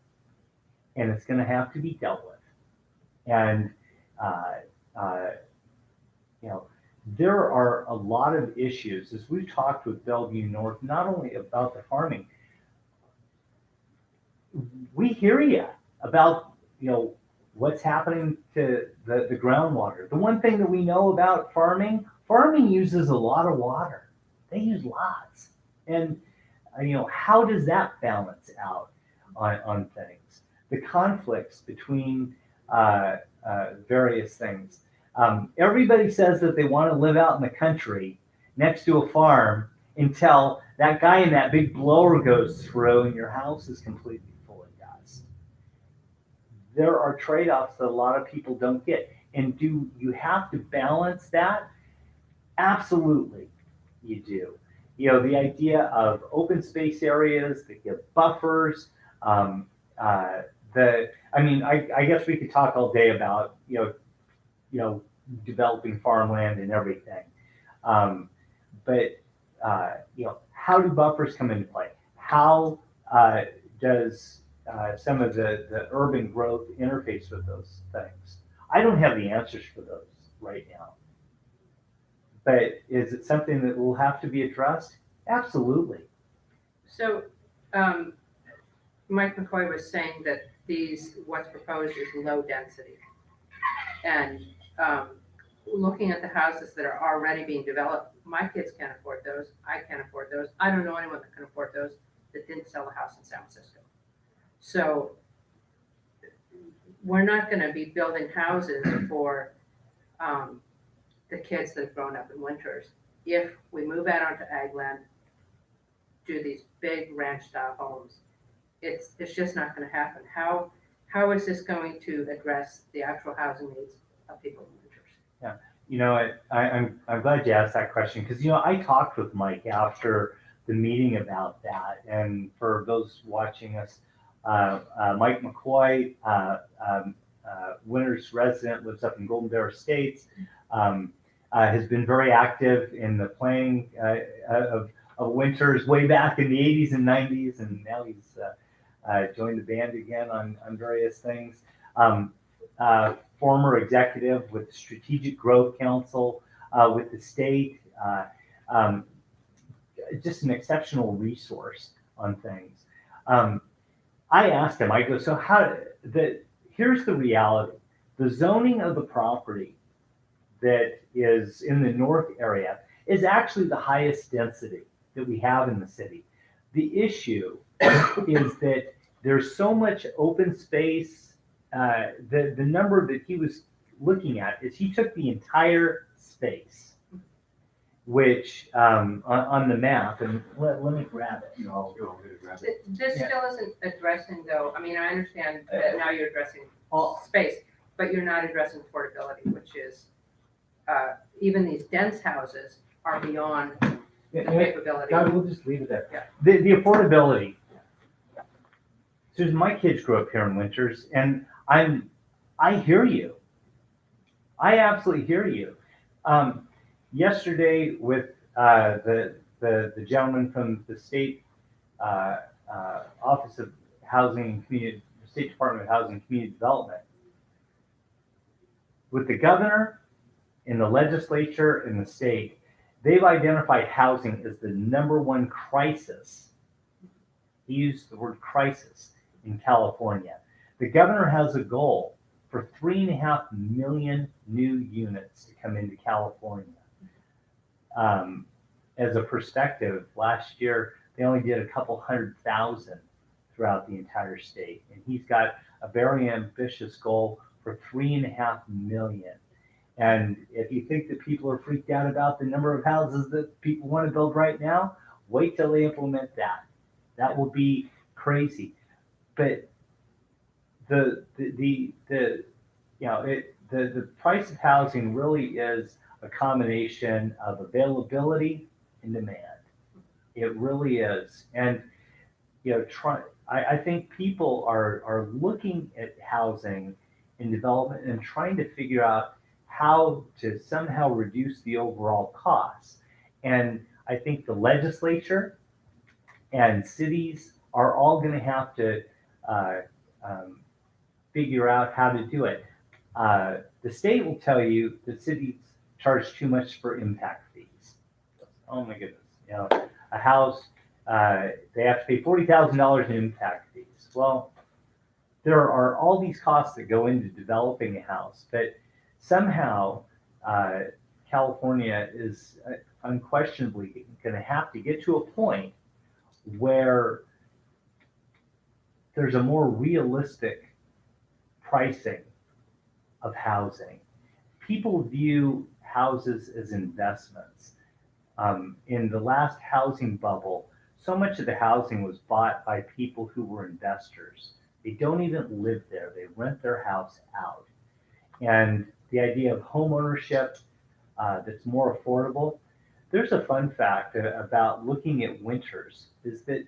and it's going to have to be dealt with. And, you know, there are a lot of issues as we've talked with Bellevue North, not only about the farming. We hear you about, you know, what's happening to the groundwater. The one thing that we know about farming uses a lot of water. They use lots. And, you know, how does that balance out on things? The conflicts between various things. Everybody says that they want to live out in the country next to a farm until that guy in that big blower goes through and your house is completely full of dust. There are trade-offs that a lot of people don't get. And do you have to balance that? Absolutely, you do. You know, the idea of open space areas that give buffers, I guess we could talk all day about, you know, developing farmland and everything. But you know, how do buffers come into play? How does some of the urban growth interface with those things? I don't have the answers for those right now. But is it something that will have to be addressed? Absolutely. So, Mike McCoy was saying that what's proposed is low density. And looking at the houses that are already being developed, my kids can't afford those. I can't afford those. I don't know anyone that can afford those that didn't sell a house in San Francisco. So we're not going to be building houses for the kids that have grown up in winters. If we move out onto ag land, do these big ranch style homes, it's just not going to happen. How is this going to address the actual housing needs of people in winters? Yeah, you know, I'm glad you asked that question because, you know, I talked with Mike after the meeting about that. And for those watching us, Mike McCoy, Winters resident, lives up in Golden Bear Estates, has been very active in the playing of Winters way back in the 80s and 90s, and now he's joined the band again on various things. Former executive with the Strategic Growth Council, with the state, just an exceptional resource on things. I asked him, I go, so here's the reality. The zoning of the property that is in the north area is actually the highest density that we have in the city. The issue is that there's so much open space. The number that he was looking at is he took the entire space, which on the map, and let me grab it. This still isn't addressing, though. I mean, I understand that now you're addressing space, but you're not addressing affordability, which is even these dense houses are beyond the capability. God, we'll just leave it there. Yeah. The affordability. Susan, my kids grew up here in Winters, and I hear you. I absolutely hear you. Yesterday, with the gentleman from the state Office of Housing and Community, State Department of Housing and Community Development, with the governor in the legislature in the state, they've identified housing as the #1 crisis. He used the word crisis in California. The governor has a goal for 3.5 million new units to come into California. As a perspective, last year they only did a couple 100,000 throughout the entire state, and he's got a very ambitious goal for 3.5 million. And if you think that people are freaked out about the number of houses that people want to build right now, wait till they implement that. That will be crazy. but the you know, the price of housing really is a combination of availability and demand. It really is. And, you know, I think people are looking at housing and development and trying to figure out how to somehow reduce the overall costs. And I think the legislature and cities are all going to have to uh, um, figure out how to do it. The state will tell you that cities charge too much for impact fees. Oh my goodness, you know, a house, they have to pay $40,000 in impact fees. Well, there are all these costs that go into developing a house, but somehow uh, California is unquestionably going to have to get to a point where there's a more realistic pricing of housing. People view houses as investments. In the last housing bubble, so much of the housing was bought by people who were investors. They don't even live there, they rent their house out. And the idea of home ownership that's more affordable. There's a fun fact about looking at winters is that,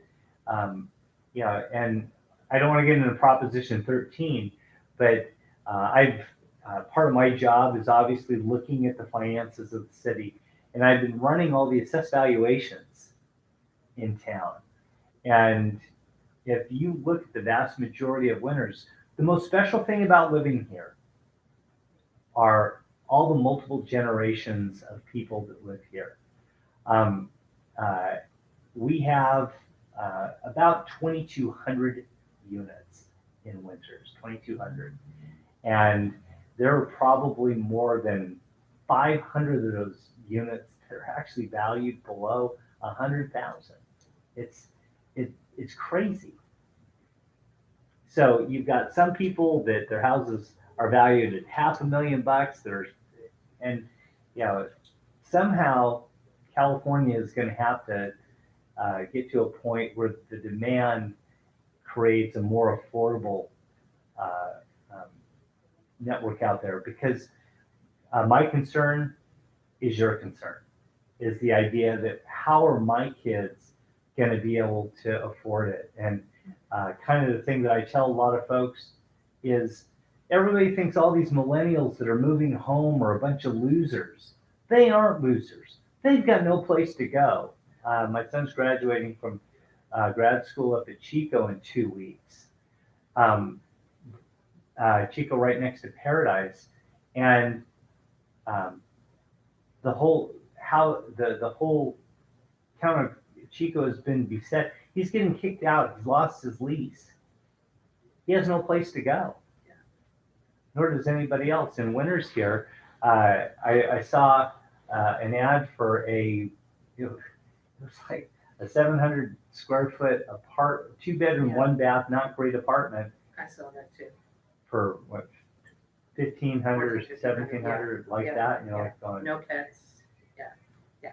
you know, and I don't want to get into Proposition 13, but I've part of my job is obviously looking at the finances of the city, and I've been running all the assessed valuations in town. And if you look at the vast majority of winters, the most special thing about living here are all the multiple generations of people that live here. Um, uh, we have about 2,200 units in winters, 2,200. And there are probably more than 500 of those units that are actually valued below 100,000. It's it's crazy. So you've got some people that their houses are valued at $500,000. And you know, somehow California is going to have to get to a point where the demand creates a more affordable uh, um, network out there. Because my concern is your concern, is the idea that how are my kids going to be able to afford it? And kind of the thing that I tell a lot of folks is everybody thinks all these millennials that are moving home are a bunch of losers. They aren't losers. They've got no place to go. My son's graduating from grad school up at Chico in 2 weeks. Um, Chico right next to Paradise, and um, the whole the whole town of Chico has been beset. He's getting kicked out. He's lost his lease. He has no place to go. Nor does anybody else. In winters here, I saw an ad for it was like a 700 square foot two bedroom, Yeah. one bath, not great apartment I saw that too. for what, 1,500 or 1,700, like Yeah. that, you know, Yeah. going. No pets, yeah.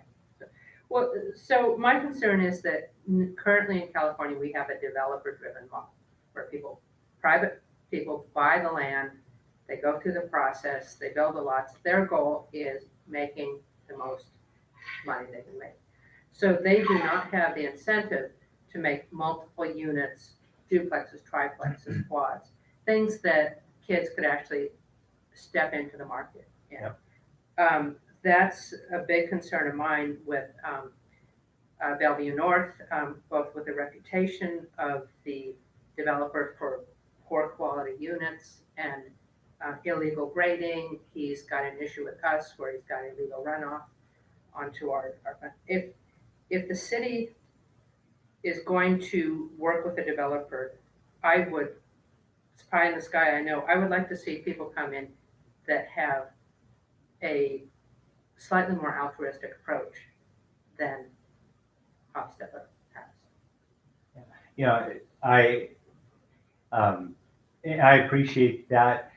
Well, so my concern is that currently in California, we have a developer-driven model where private people buy the land, they go through the process, they build the lots. Their goal is making the most money they can make. So they do not have the incentive to make multiple units, duplexes, triplexes, quads, things that kids could actually step into the market. That's a big concern of mine with Bellevue North, both with the reputation of the developer for poor quality units and illegal grading. He's got an issue with us where he's got illegal runoff onto our if the city is going to work with a developer, it's pie in the sky, I know, I would like to see people come in that have a slightly more altruistic approach than Hofstadter has. You know, I appreciate that.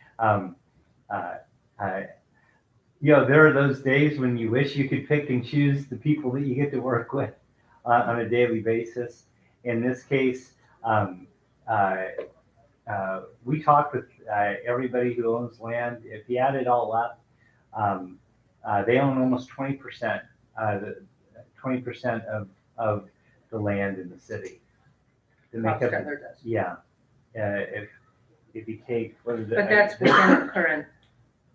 You know, there are those days when you wish you could pick and choose the people that you get to work with on a daily basis. In this case, we talked with everybody who owns land. If you add it all up, they own almost 20%, 20% of the land in the city. To make up, Hofstadter does. yeah. If you take, what is it? But that's within the current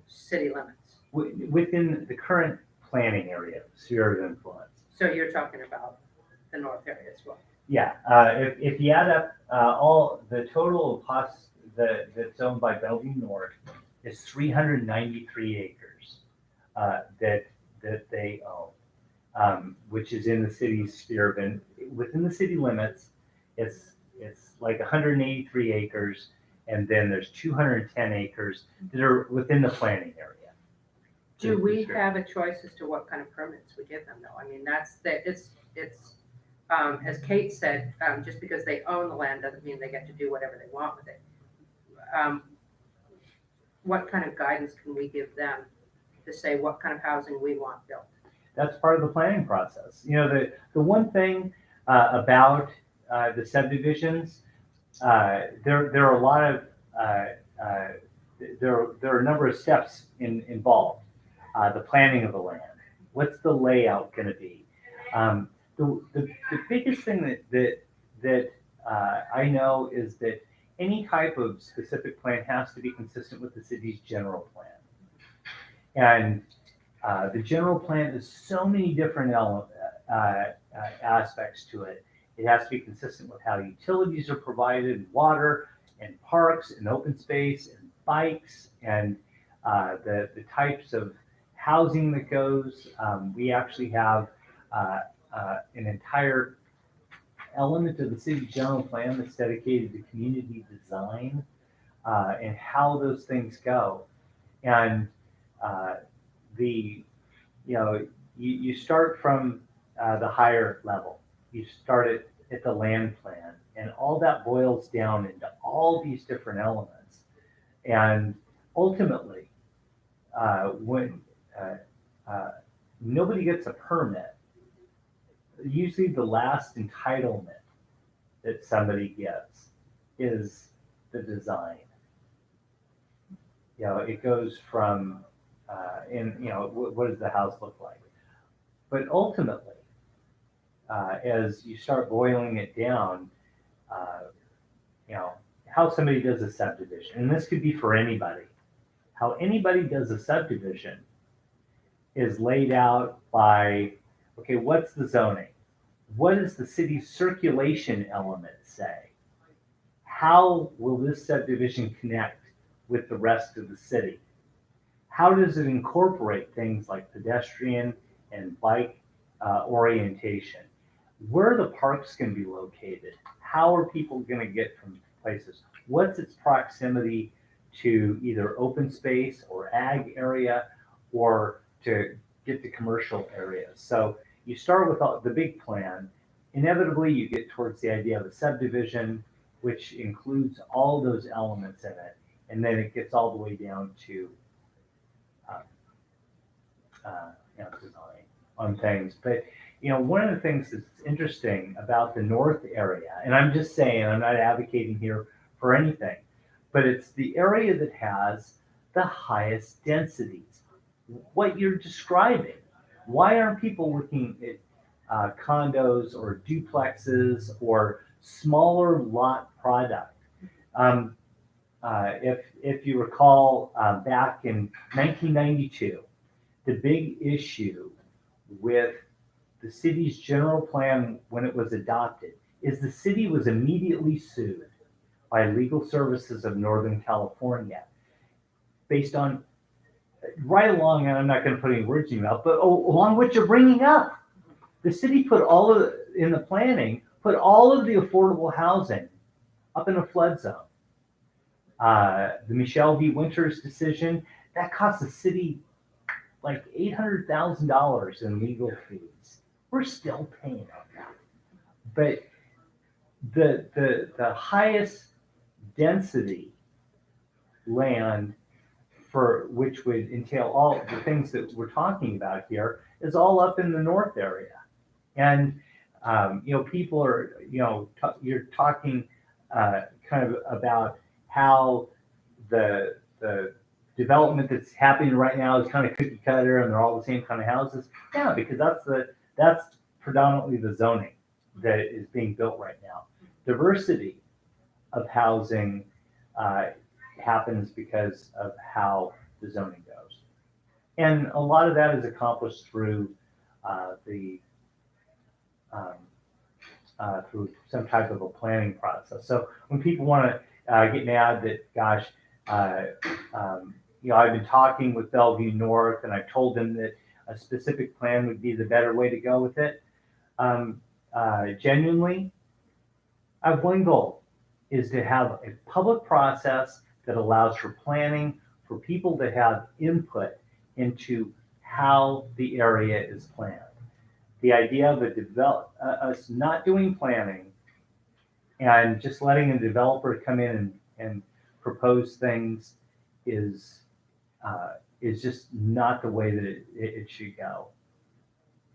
city limits. Within the current planning area, sphere of influence. So you're talking about the north area as well. Yeah, if you add up all the total cost that's owned by Bellevue North is 393 acres that they own, which is in the city's sphere of within the city limits. It's like 183 acres, and then there's 210 acres that are within the planning area. Do we have a choice as to what kind of permits we give them though? I mean, it's, as Kate said, just because they own the land doesn't mean they get to do whatever they want with it. What kind of guidance can we give them to say what kind of housing we want built? That's part of the planning process. You know, the one thing about the subdivisions, there are a lot of there are a number of steps involved. The planning of the land. What's the layout going to be? The biggest thing that I know is that any type of specific plan has to be consistent with the city's general plan. And the general plan is so many different aspects to it. It has to be consistent with how utilities are provided, water and parks and open space and bikes and the types of housing that goes. We actually have an entire element of the city general plan that's dedicated to community design and how those things go. And you start from the higher level. You start at the land plan, and all that boils down into all these different elements. And ultimately, when nobody gets a permit, usually the last entitlement that somebody gets is the design. You know, it goes from, what does the house look like? But ultimately, as you start boiling it down, how somebody does a subdivision, and this could be for anybody, how anybody does a subdivision is laid out by, okay, what's the zoning? What does the city's circulation element say? How will this subdivision connect with the rest of the city? How does it incorporate things like pedestrian and bike orientation? Where are the parks going to be located? How are people going to get from places? What's its proximity to either open space or ag area or to get to commercial areas? So you start with the big plan. Inevitably, you get towards the idea of a subdivision, which includes all those elements in it. And then it gets all the way down to design on things. But one of the things that's interesting about the north area, and I'm just saying, I'm not advocating here for anything, but it's the area that has the highest densities. What you're describing, why aren't people looking at condos or duplexes or smaller lot product? If you recall, back in 1992, the big issue with the city's general plan when it was adopted is the city was immediately sued by Legal Services of Northern California based on right along, and I'm not going to put any words in your mouth, but along what you're bringing up. The city put in the planning, put all of the affordable housing up in a flood zone. The Michelle V. Winters decision, that cost the city like $800,000 in legal fees. We're still paying on that. But the highest density land for which would entail all the things that we're talking about here is all up in the north area. And people are, you're talking kind of about how the development that's happening right now is kind of cookie cutter and they're all the same kind of houses. Yeah, because that's predominantly the zoning that is being built right now. Diversity of housing happens because of how the zoning goes. And a lot of that is accomplished through through some type of a planning process. So when people want to get mad that, gosh, I've been talking with Bellevue North and I've told them that a specific plan would be the better way to go with it. Genuinely, I have one goal, is to have a public process that allows for planning, for people to have input into how the area is planned. The idea of us not doing planning and just letting a developer come in and propose things is just not the way that it should go.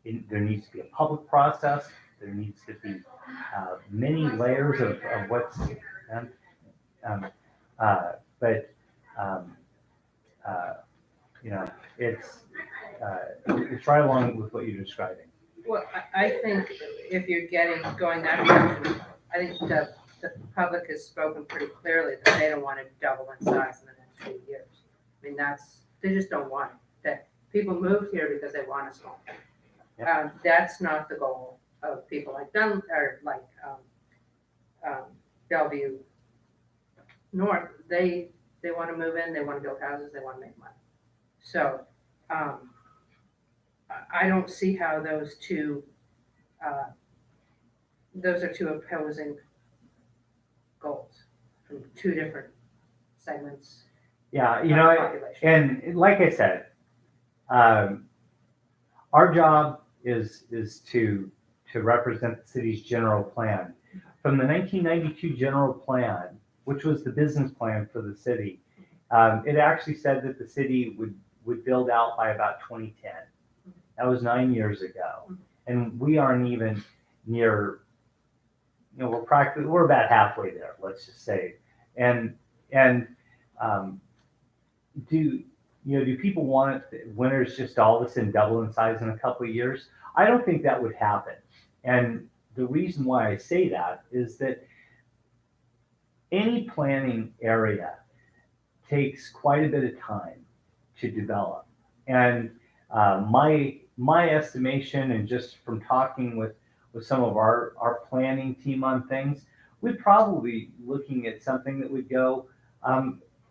There needs to be a public process. There needs to be many layers of what's it's right along with what you're describing. Well, I think if you're going that direction, I think the public has spoken pretty clearly that they don't want to double in size in the next few years. I mean, they just don't want it. That people moved here because they want a small town. That's not the goal of people like Bellevue North. They want to move in, they want to build houses, they want to make money. So I don't see how those are two opposing goals from two different segments. Yeah, of population. and like I said, our job is to represent the city's general plan. From the 1992 general plan, which was the business plan for the city, it actually said that the city would build out by about 2010. That was 9 years ago. And we aren't even near, we're about halfway there, let's just say. And do people want winners just all of a sudden double in size in a couple of years? I don't think that would happen. And the reason why I say that is that any planning area takes quite a bit of time to develop. And my estimation, and just from talking with some of our planning team on things, we'd probably looking at something that would go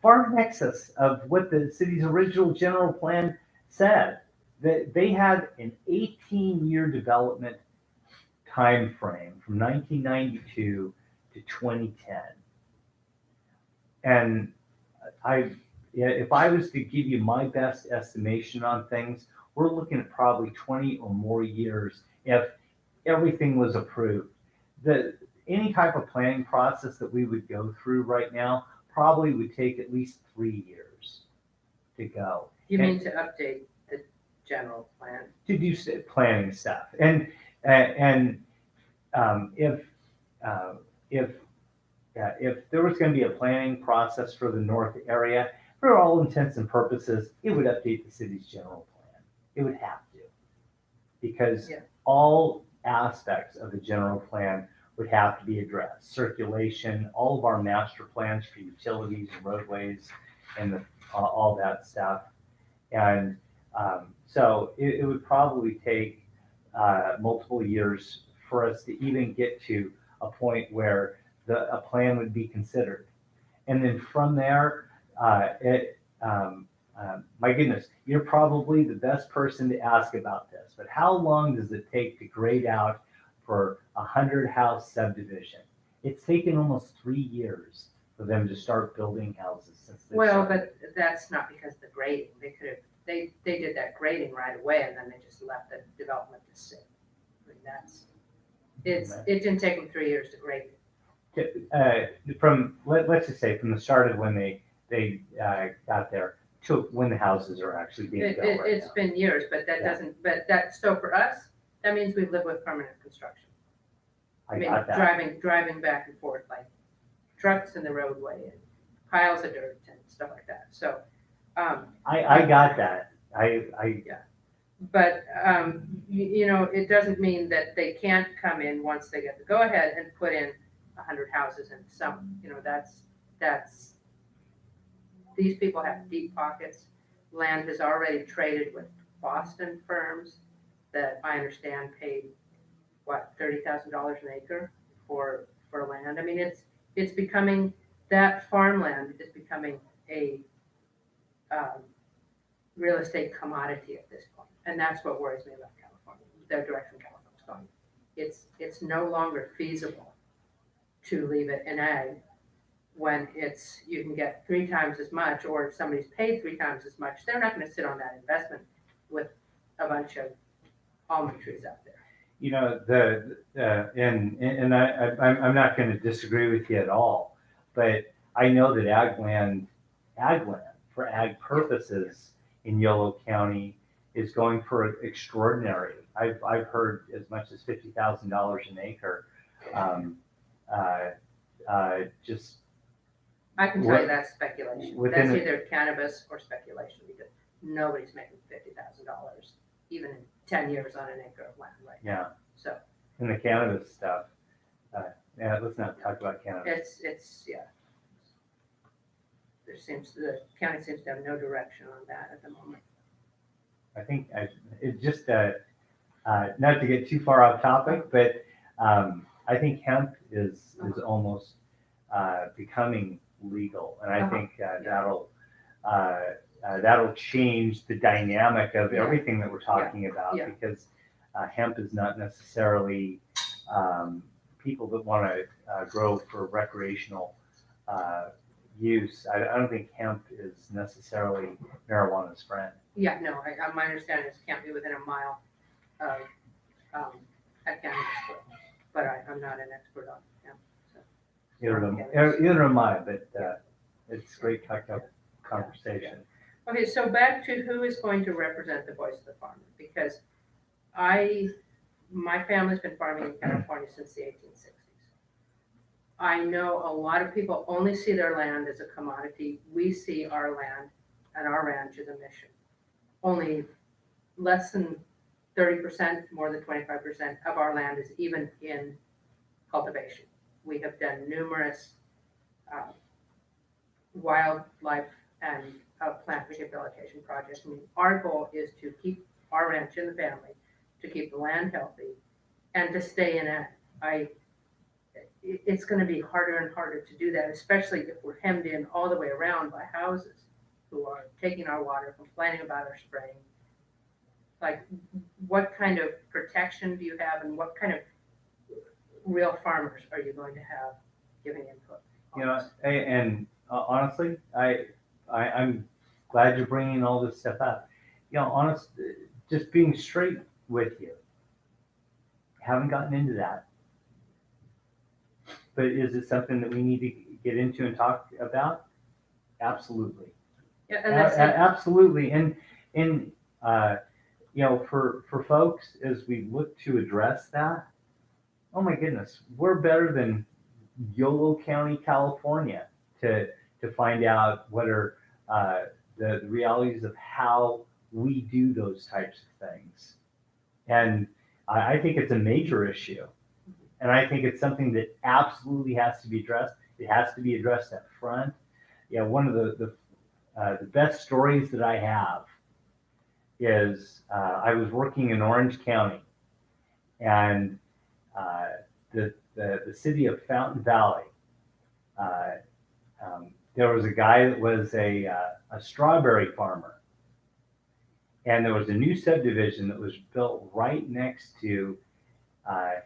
far in excess of what the city's original general plan said. That they had an 18-year development time frame from 1992 to 2010. And if I was to give you my best estimation on things, we're looking at probably 20 or more years if everything was approved. Any type of planning process that we would go through right now probably would take at least 3 years to go. You mean to update the general plan? To do planning stuff. And if there was going to be a planning process for the north area, for all intents and purposes, it would update the city's general plan. It would have to, because all aspects of the general plan would have to be addressed. Circulation, all of our master plans for utilities and roadways and all that stuff. And so it would probably take multiple years for us to even get to a point where a plan would be considered. And then from there, my goodness, you're probably the best person to ask about this, but how long does it take to grade out for a 100-house subdivision? It's taken almost 3 years for them to start building houses since they Well, started. but that's not because of the grading. They did that grading right away, and then they just left the development to sit. I mean, it didn't take them 3 years to grade it. Let's just say from the start of when they got there to when the houses are actually being built right It's now. been years, but that doesn't, so for us, that means we live with permanent construction. I mean, got that. driving back and forth like trucks in the roadway and piles of dirt and stuff like that. So, I got that. I, but, you know, it doesn't mean that they can't come in once they get the go-ahead and put in 100 houses in some, you know, that's, these people have deep pockets. Land has already traded with Boston firms that I understand paid, what, $30,000 an acre for land. I mean, it's becoming, that farmland is becoming a real estate commodity at this point. And that's what worries me about California, the direction California's going. It's no longer feasible to leave it in ag when you can get 3 times as much, or if somebody's paid 3 times as much, they're not gonna sit on that investment with a bunch of almond trees out there. you know, and I'm not going to disagree with you at all, but I know that ag land for ag purposes in Yolo County is going for extraordinary. I've heard as much as $50,000 an acre. Just I can tell you that's speculation. within That's the- either cannabis or speculation, because nobody's making $50,000 even in 10 years on an acre of land right now. Yeah, So and the cannabis stuff. Yeah, let's not talk about cannabis. it's yeah. The county seems to have no direction on that at the moment. I think it just not to get too far off topic, but I think hemp is almost becoming legal, and I think that'll change the dynamic of everything that we're talking about, because hemp is not necessarily people that want to grow for recreational use. I don't think hemp is necessarily marijuana's friend. Yeah, no, my understanding is it can't be within a mile of a cannabis store, but I'm not an expert on hemp. So. Either am I, but it's great conversation. Okay, so back to who is going to represent the voice of the farmer, because my family's been farming in California since the 1860s. I know a lot of people only see their land as a commodity. We see our land and our ranch as a mission. Only less than 30%, more than 25% of our land is even in cultivation. We have done numerous wildlife and plant rehabilitation projects. I mean, our goal is to keep our ranch in the family, to keep the land healthy, and to stay in it. It's going to be harder and harder to do that, especially if we're hemmed in all the way around by houses who are taking our water, complaining about our spraying. Like, what kind of protection do you have, and what kind of real farmers are you going to have giving input? You know, and honestly, I'm glad you're bringing all this stuff up. You know, just being straight with you, haven't gotten into that. But is it something that we need to get into and talk about? Absolutely. Yeah, and that's absolutely. And you know, for folks, as we look to address that, oh my goodness, we're better than Yolo County, California, to find out what are the realities of how we do those types of things. And I think it's a major issue. And I think it's something that absolutely has to be addressed. It has to be addressed up front. Yeah, one of the best stories that I have is I was working in Orange County, and the city of Fountain Valley. There was a guy that was a strawberry farmer, and there was a new subdivision that was built right next to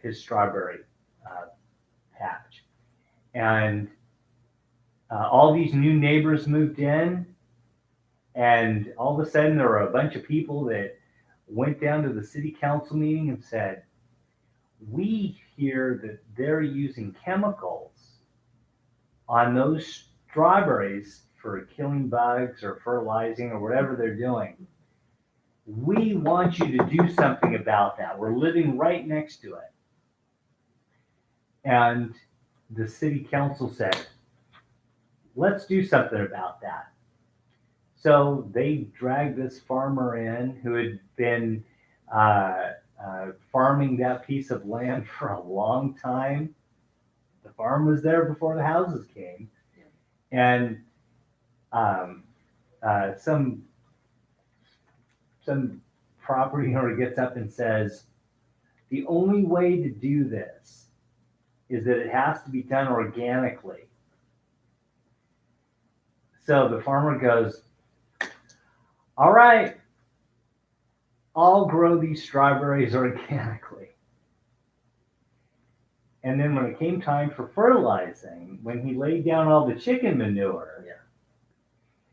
his strawberry patch, and all these new neighbors moved in, and all of a sudden there were a bunch of people that went down to the city council meeting and said, we hear that they're using chemicals on those strawberries for killing bugs or fertilizing or whatever they're doing. We want you to do something about that. We're living right next to it. And the city council said, let's do something about that. So they dragged this farmer in who had been farming that piece of land for a long time. The farm was there before the houses came. And um, some property owner gets up and says, the only way to do this is that it has to be done organically. So the farmer goes, all right, I'll grow these strawberries organically. And then when it came time for fertilizing, when he laid down all the chicken manure,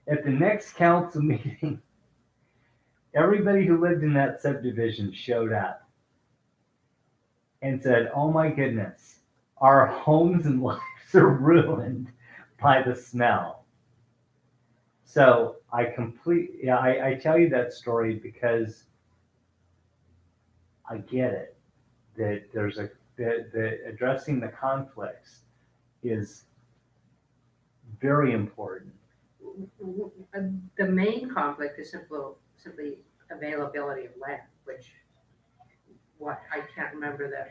at the next council meeting, everybody who lived in that subdivision showed up and said, oh my goodness, our homes and lives are ruined by the smell. So I tell you that story because I get it, that that addressing the conflicts is very important. The main conflict is simply availability of land, which I can't remember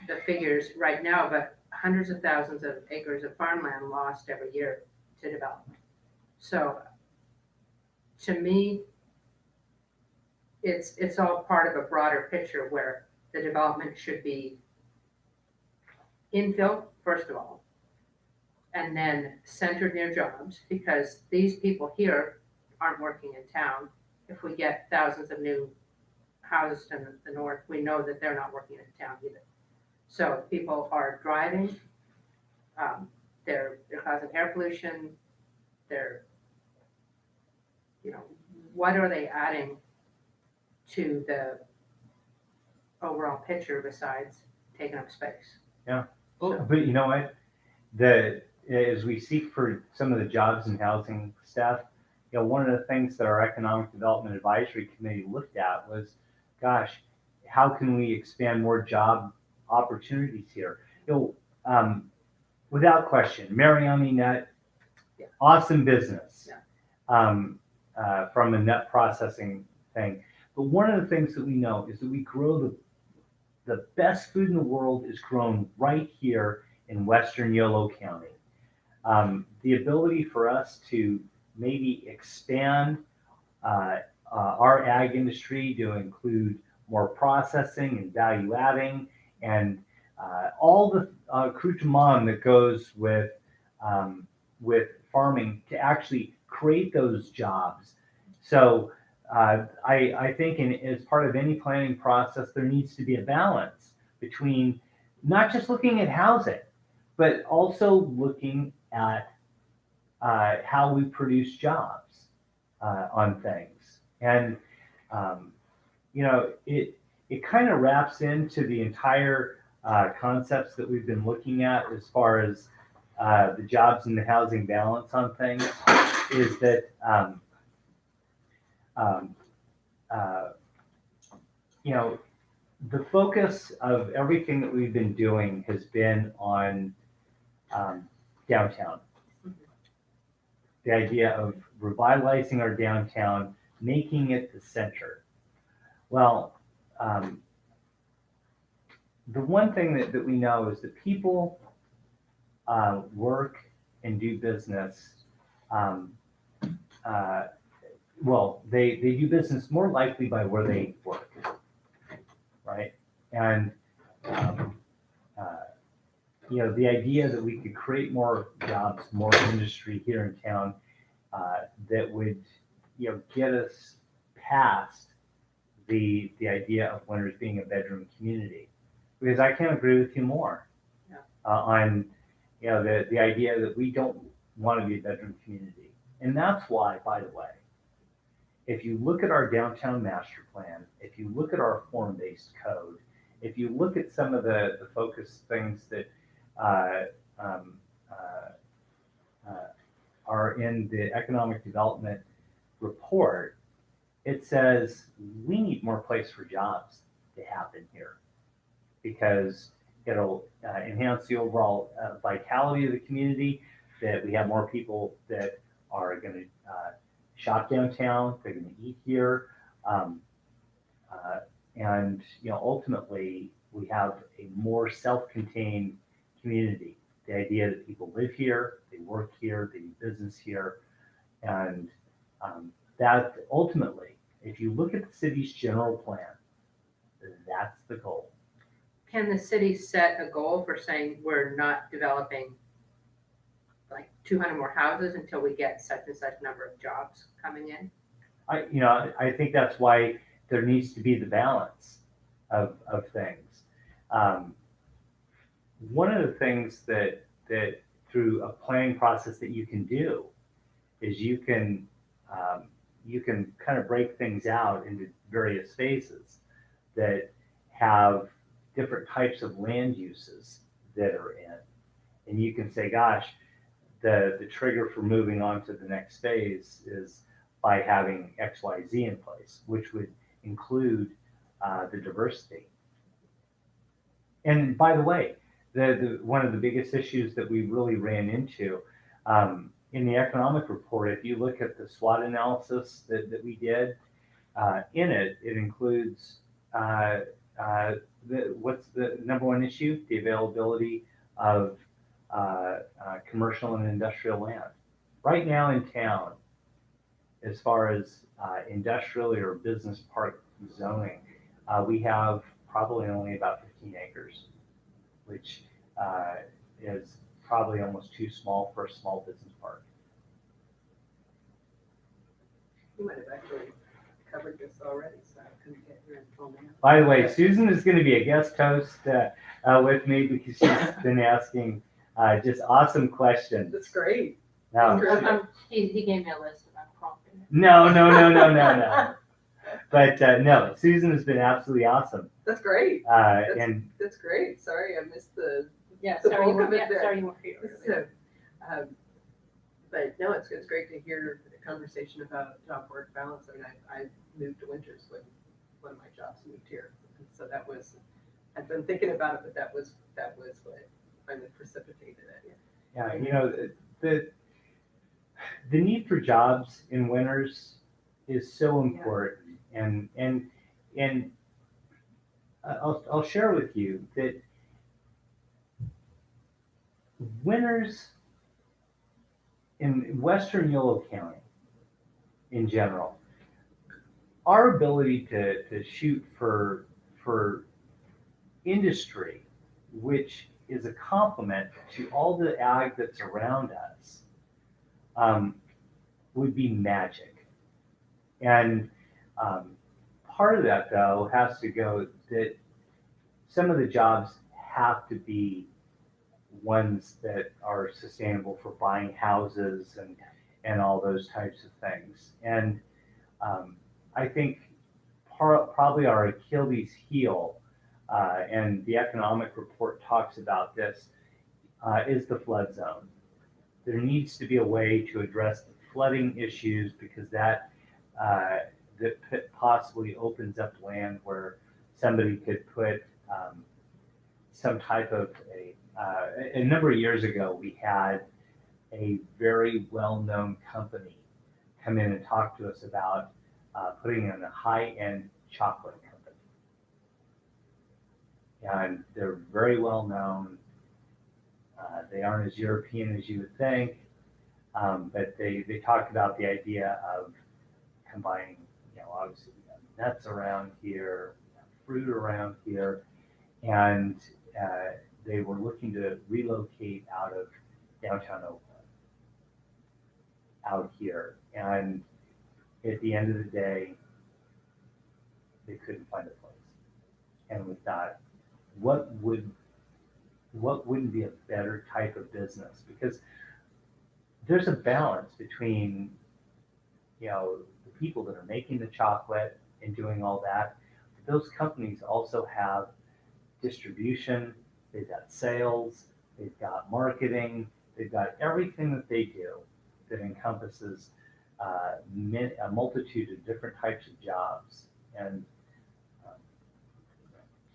the figures right now, but hundreds of thousands of acres of farmland lost every year to development. So to me, it's all part of a broader picture where the development should be infill, first of all, and then centered near jobs, because these people here aren't working in town. If we get thousands of new houses in the north, we know that they're not working in town either. So people are driving, they're causing air pollution, they're, what are they adding to the overall picture besides taking up space? Yeah. Well, but you know what? As we seek for some of the jobs and housing stuff, one of the things that our Economic Development Advisory Committee looked at was, gosh, how can we expand more job opportunities here? Without question, Mariani Nut, awesome business from a nut processing thing. But one of the things that we know is that we grow the best food in the world is grown right here in Western Yolo County. The ability for us to maybe expand our ag industry to include more processing and value adding and all the accoutrement that goes with farming to actually create those jobs. So I think as part of any planning process, there needs to be a balance between not just looking at housing, but also looking at how we produce jobs on things. And, it kind of wraps into the entire concepts that we've been looking at as far as the jobs and the housing balance on things, is that the focus of everything that we've been doing has been on downtown. The idea of revitalizing our downtown, making it the center. Well, the one thing that we know is that people work and do business. They do business more likely by where they work, right? And the idea that we could create more jobs, more industry here in town that would get us past the idea of Winters being a bedroom community, because I can't agree with you more on the idea that we don't want to be a bedroom community. And that's why, by the way, if you look at our downtown master plan, if you look at our form-based code, if you look at some of the focus things that are in the economic development report, it says we need more place for jobs to happen here, because it'll enhance the overall vitality of the community. that we have more people that are going to shop downtown. They're going to eat here, um, and ultimately we have a more self-contained community. The idea that people live here, they work here, they do business here, and that ultimately, if you look at the city's general plan, that's the goal. Can the city set a goal for saying we're not developing like 200 more houses until we get such and such number of jobs coming in? I think that's why there needs to be the balance of things. One of the things that through a planning process that you can do is you can kind of break things out into various phases that have different types of land uses that are in. And you can say, gosh, the trigger for moving on to the next phase is by having XYZ in place, which would include the diversity. And by the way, one of the biggest issues that we really ran into in the economic report, if you look at the SWOT analysis that we did, in it includes what's the number one issue? The availability of commercial and industrial land. Right now in town, as far as industrial or business park zoning, we have probably only about 15 acres, which is probably almost too small for a small business park. You might have actually covered this already, so I couldn't get your info now. By the way, Susan is going to be a guest host with me because she's been asking just awesome questions. That's great. Now, He gave me a list and I'm prompting it. no. But no, Susan has been absolutely awesome. That's great. And That's great. Sorry, I missed the Sorry you bulk of it weren't there. here earlier. So, but no, it's great to hear the conversation about job work balance. I mean, I moved to Winters when one of my jobs moved here, and so that was. I've been thinking about it, but that was what finally precipitated it. yeah, the need for jobs in Winters is so important, and I'll share with you that Winters in Western Yolo County in general, our ability to shoot for industry, which is a complement to all the ag that's around us, would be magic. And part of that, though, has to go that some of the jobs have to be ones that are sustainable for buying houses and all those types of things. And I think probably our Achilles heel, and the economic report talks about this, is the flood zone. There needs to be a way to address the flooding issues because that possibly opens up land where somebody could put some type of a number of years ago, we had a very well-known company come in and talk to us about putting in a high-end chocolate company. And they're very well known. They aren't as European as you would think, but they talked about the idea of combining, obviously we have nuts around here, we have fruit around here, and they were looking to relocate out of downtown Oakland, out here. And at the end of the day, they couldn't find a place. And we thought, what wouldn't be a better type of business? Because there's a balance between, the people that are making the chocolate and doing all that. But those companies also have distribution, they've got sales, they've got marketing, they've got everything that they do that encompasses a multitude of different types of jobs. And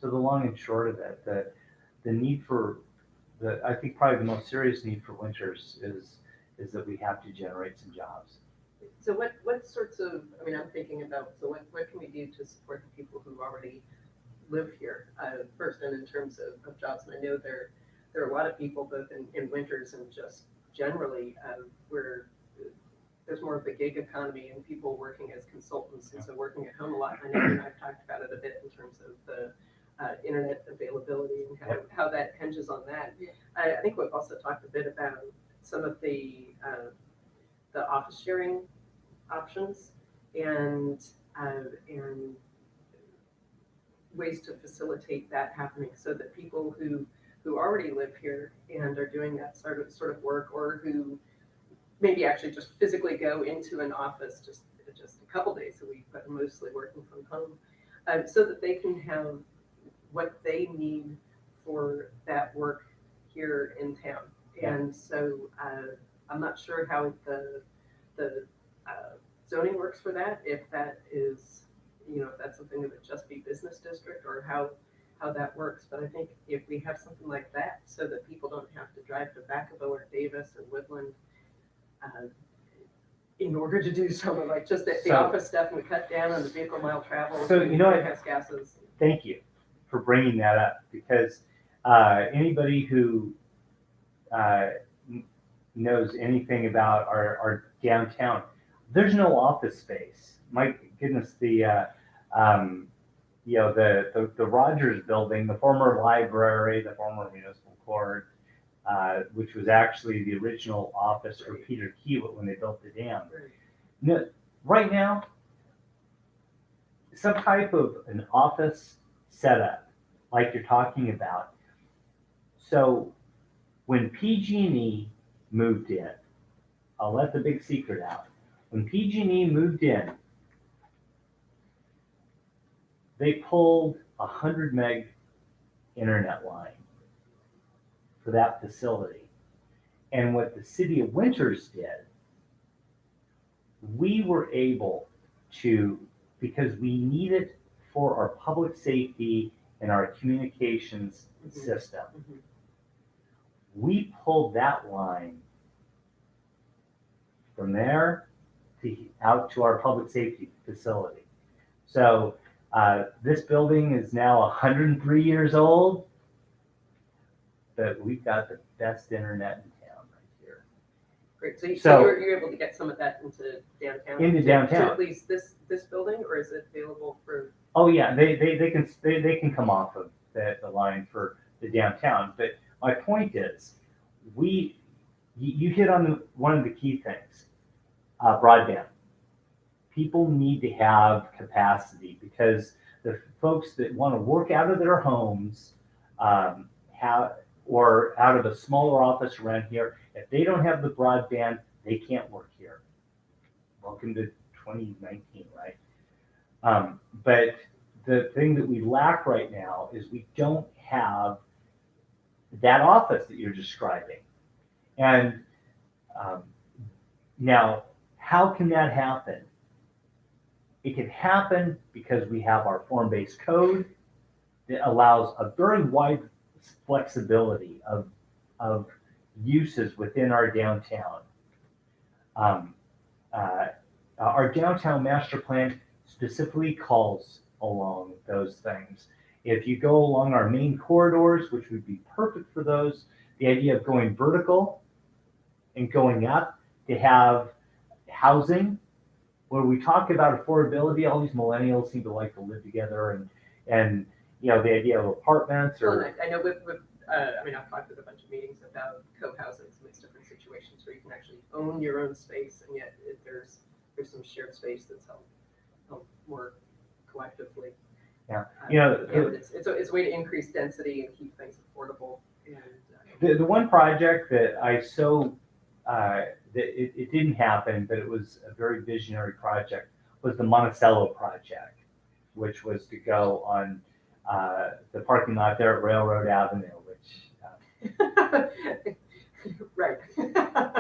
so the long and short of it, the need for I think probably the most serious need for Winters is that we have to generate some jobs. So what sorts of, I mean, I'm thinking about, so what can we do to support the people who already live here, first, and in terms of jobs? And I know there are a lot of people, both in Winters and just generally, where there's more of a gig economy and people working as consultants, and so working at home a lot. I know you and I've talked about it a bit in terms of the internet availability and how that hinges on that. I think we've also talked a bit about some of the office sharing options and ways to facilitate that happening, so that people who already live here and are doing that sort of work, or who maybe actually just physically go into an office just a couple days a week, but mostly working from home, so that they can have what they need for that work here in town. And so I'm not sure how the zoning works for that, if that is, if that's something that would just be business district, or how that works. But I think if we have something like that, so that people don't have to drive to Vacaville or Davis or Woodland in order to do something like just the office stuff, and we cut down on the vehicle mile travel. So, greenhouse gases. Thank you for bringing that up, because anybody who knows anything about our downtown, there's no office space. My goodness, the Rogers building, the former library, the former municipal court, which was actually the original office for Peter Kiewit when they built the dam. Right now, some type of an office setup, like you're talking about. So when PG&E moved in, I'll let the big secret out. When PG&E moved in, they pulled 100 meg internet line for that facility. And what the city of Winters did, we were able to, because we need it for our public safety and our communications system, we pulled that line from there out to our public safety facility. So this building is now 103 years old, but we've got the best internet in town right here. Great. So you're able to get some of that into downtown? Into downtown. To at least this building, or is it available for? Oh yeah, they can come off of the line for the downtown. But my point is, you hit on one of the key things, broadband. People need to have capacity, because the folks that want to work out of their homes or out of a smaller office around here, if they don't have the broadband, they can't work here. Welcome to 2019, right? But the thing that we lack right now is we don't have that office that you're describing. And now, how can that happen? It can happen because we have our form-based code that allows a very wide flexibility of uses within our downtown. Our downtown master plan specifically calls along those things. If you go along our main corridors, which would be perfect for those, the idea of going vertical and going up to have housing, where we talk about affordability, all these millennials seem to like to live together, and the idea of apartments or. Well, I know I've talked at a bunch of meetings about co-housing, some of these different situations where you can actually own your own space, and yet there's some shared space that's held more collectively. Yeah, it's a way to increase density and keep things affordable. And the one project that I it didn't happen, but it was a very visionary project, was the Monticello project, which was to go on the parking lot there at Railroad Avenue, which right.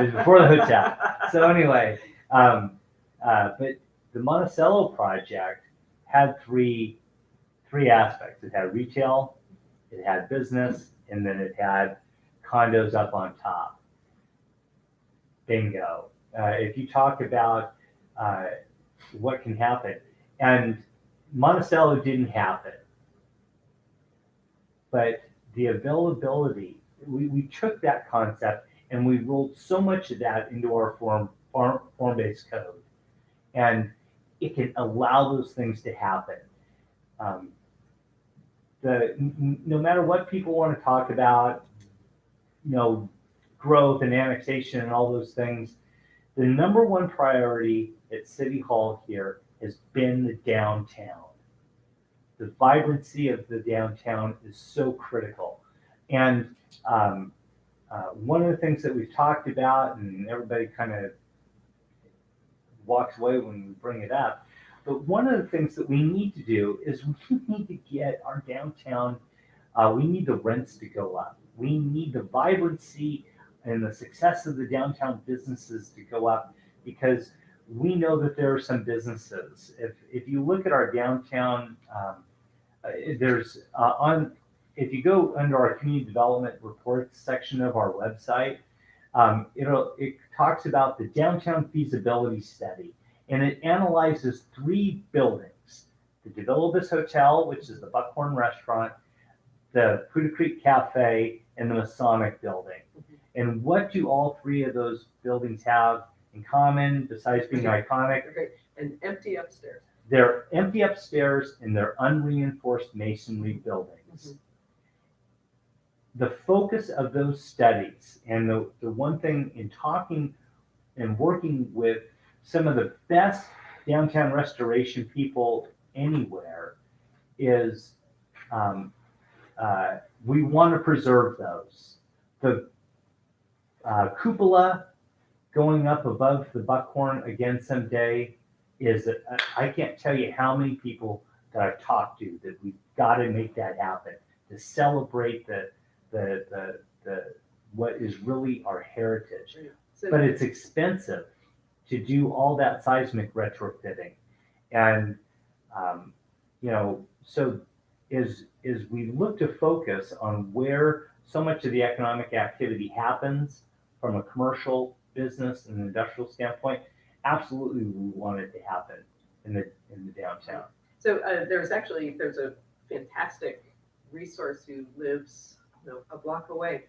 is before the hotel. So anyway, but the Monticello project had three aspects. It had retail, it had business, and then it had condos up on top. Bingo. If you talk about what can happen, and Monticello didn't happen, but the availability, we took that concept and we rolled so much of that into our form-based code, and it can allow those things to happen. No matter what people want to talk about, growth and annexation and all those things, the number one priority at City Hall here has been the downtown. The vibrancy of the downtown is so critical. And one of the things that we've talked about, and everybody kind of walks away when we bring it up, but one of the things that we need to do is we need to get our downtown, we need the rents to go up. We need the vibrancy and the success of the downtown businesses to go up, because we know that there are some businesses. If you look at our downtown, if you go under our community development reports section of our website, it talks about the downtown feasibility study, and it analyzes 3 buildings: the De Villabus Hotel, which is the Buckhorn Restaurant, the Poudre Creek Cafe, and the Masonic Building. And what do all 3 of those buildings have in common besides being iconic? Okay, and empty upstairs. They're empty upstairs and they're unreinforced masonry buildings. The focus of those studies, and the one thing in talking and working with some of the best downtown restoration people anywhere, is we want to preserve those. The cupola going up above the Buckhorn again someday is, I can't tell you how many people that I've talked to that we've got to make that happen, to celebrate the what is really our heritage. So, But it's expensive to do all that seismic retrofitting. And, so as we look to focus on where so much of the economic activity happens from a commercial, business, and industrial standpoint, absolutely we want it to happen in the downtown. So there's a fantastic resource who lives a block away,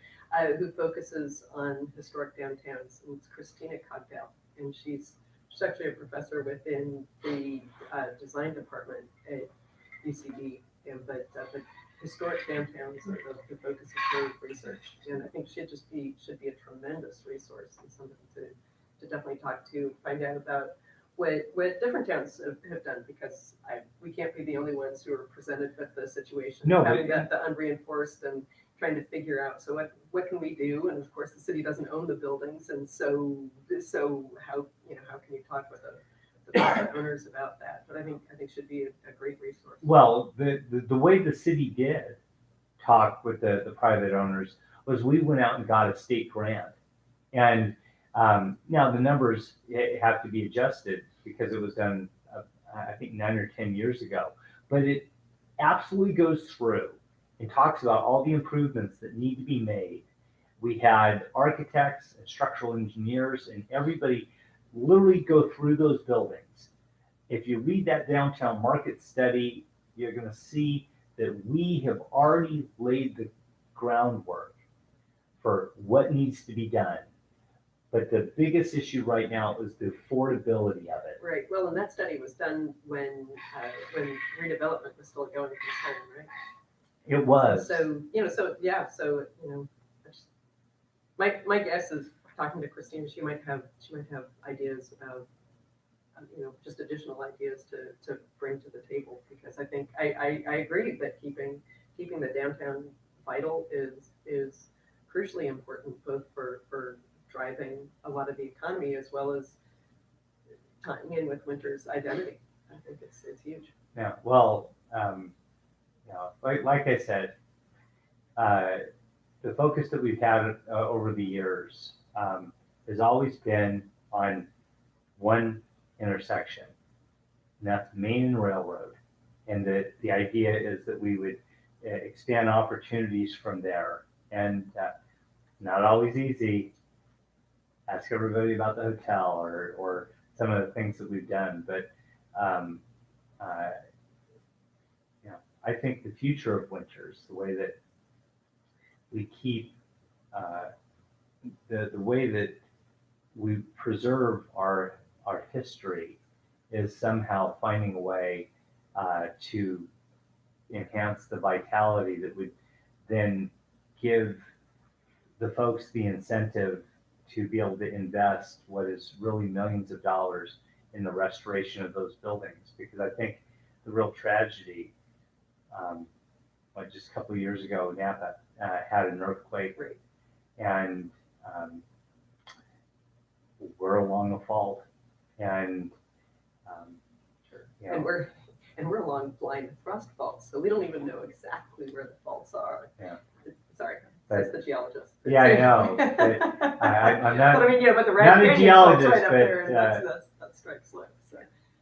who focuses on historic downtowns, and it's Christina Cogdell, and she's actually a professor within the design department at UCD, but historic downtowns are the focus of her research, and I think should be a tremendous resource and something to definitely talk to, find out about what different towns have done, because we can't be the only ones who are presented with the situation, No, having the unreinforced and trying to figure out, so what can we do? And of course, the city doesn't own the buildings, and so how can you talk with the private owners about that? But I think should be a great resource. Well, the way the city did talk with the private owners was we went out and got a state grant. And now the numbers have to be adjusted because it was done, I think 9 or 10 years ago. But it absolutely goes through and talks about all the improvements that need to be made. We had architects and structural engineers and everybody literally go through those buildings. If you read that downtown market study, you're going to see that we have already laid the groundwork for what needs to be done. But the biggest issue right now is the affordability of it. Right. Well, and that study was done when redevelopment was still going concern, right? It was. So my guess is, talking to Christina, she might have ideas about just additional ideas to bring to the table, because I think I agree that keeping the downtown vital is crucially important, both for driving a lot of the economy as well as tying in with Winter's identity. I think it's huge. Yeah. Well, like I said, the focus that we've had over the years has always been on one intersection, and that's Main and Railroad. And the idea is that we would expand opportunities from there. And not always easy. Ask everybody about the hotel or some of the things that we've done. But, um, uh, you know, I think the future of Winters, the way that we keep, the way that we preserve our history is somehow finding a way to enhance the vitality that would then give the folks the incentive to be able to invest what is really millions of dollars in the restoration of those buildings. Because I think the real tragedy, like just a couple of years ago, Napa had an earthquake, Right. and we're along the fault, and Sure. you know, And we're along blind thrust faults, so we don't even know exactly where the faults are. Yeah. Sorry, But- says the geologist. Yeah, I know, but I'm not- But I mean, but the not Red a Canyon fault's geologist, right up there, but, and that strikes slow, so.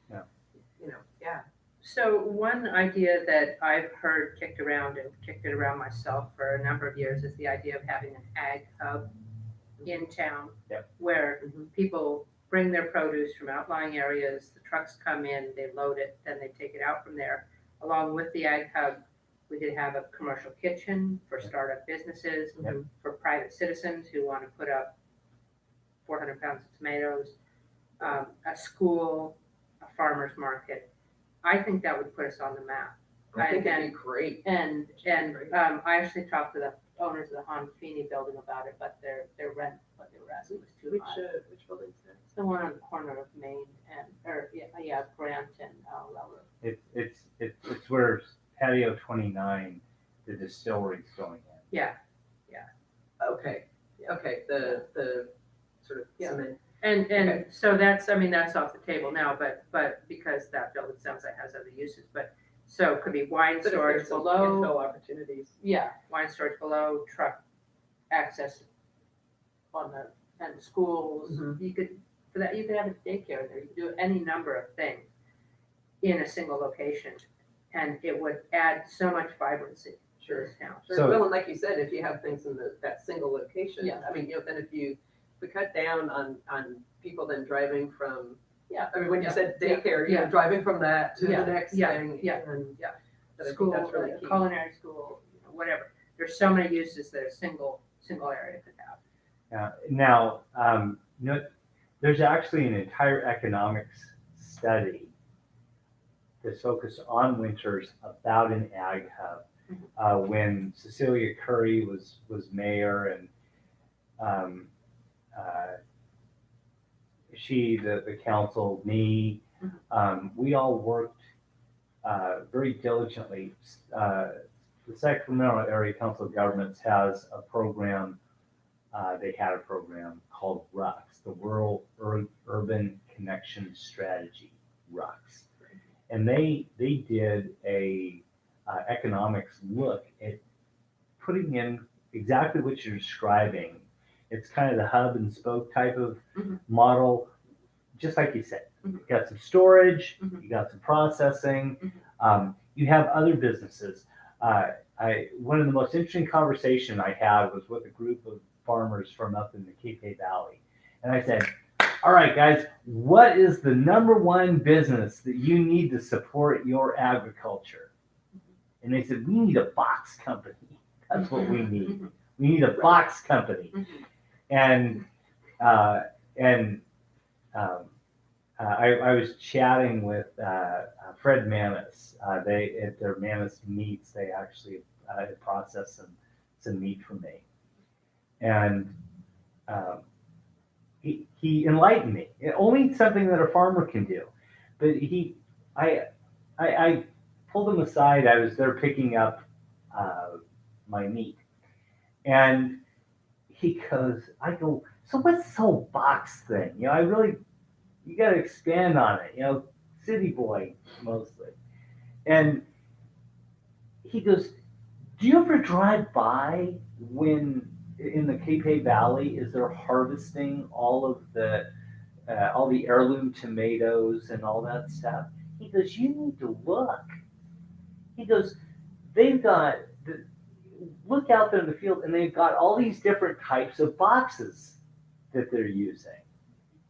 Yeah. Yeah. So one idea that I've heard kicked around and kicked it around myself for a number of years is the idea of having an ag hub in town. Yep. Where Mhm. people bring their produce from outlying areas, the trucks come in, they load it, then they take it out from there. Along with the ag hub, we could have a commercial kitchen for startup businesses, Yep. for private citizens who want to put up 400 pounds of tomatoes, a school, a farmer's market. I think that would put us on the map. I think it'd be great. And, Great. I actually talked to the owners of the Han Feeney building about it, but their rent, what they were asking was too high. Which building's that? It's the one on the corner of Main and, Grant and, Railroad. it's where patio 29, the distillery's going in. Yeah, Okay, the sort of Yeah. cement. and Okay. so that's off the table now, but because that building sounds like it has other uses, but, so it could be wine But if storage there's some below. infill opportunities. Yeah, wine storage below, truck access on the, and schools. Mhm. You could, for that, you could have a daycare in there, you could do any number of things in a single location. And it would add so much vibrancy to Sure. this town. Sure. So- Well, and like you said, if you have things in that single location, Yeah. I mean, then if we cut down on people then driving from, Yeah. I mean, when you Yeah. said daycare, Yeah. driving from that to Yeah. the next Yeah. thing. Yeah. And Yeah. but I think School, that's really key. culinary school, whatever. There's so many uses that a single area could have. Now, there's actually an entire economics study that's focused on Winters about an ag hub. When Cecilia Curry was mayor, and she, the council, me, we all worked very diligently. The Sacramento Area Council of Governments has a program. They had a program called RUX, the Rural Urban Connection Strategy, RUX. And they did a economics look at putting in exactly what you're describing. It's kind of the hub and spoke type of Mhm. model, just like you said. Mhm. You got some storage, Mhm. you got some processing, Mhm. you have other businesses. One of the most interesting conversation I had was with a group of farmers from up in the Cape Valley. And I said, all right, guys, what is the number one business that you need to support your agriculture? And they said, we need a box company. That's what we need. We need a box company. Mhm. And I was chatting with Fred Manis. They at their Manis meats, they actually had processed some meat for me, and he enlightened me. Only something that a farmer can do. But I pulled him aside. I was there picking up my meat, and he goes, I go, so what's this whole box thing? You got to expand on it, city boy mostly. And he goes, do you ever drive by when in the Cape Valley, is they're harvesting all the heirloom tomatoes and all that stuff? He goes, you need to look. He goes, they've got look out there in the field and they've got all these different types of boxes that they're using.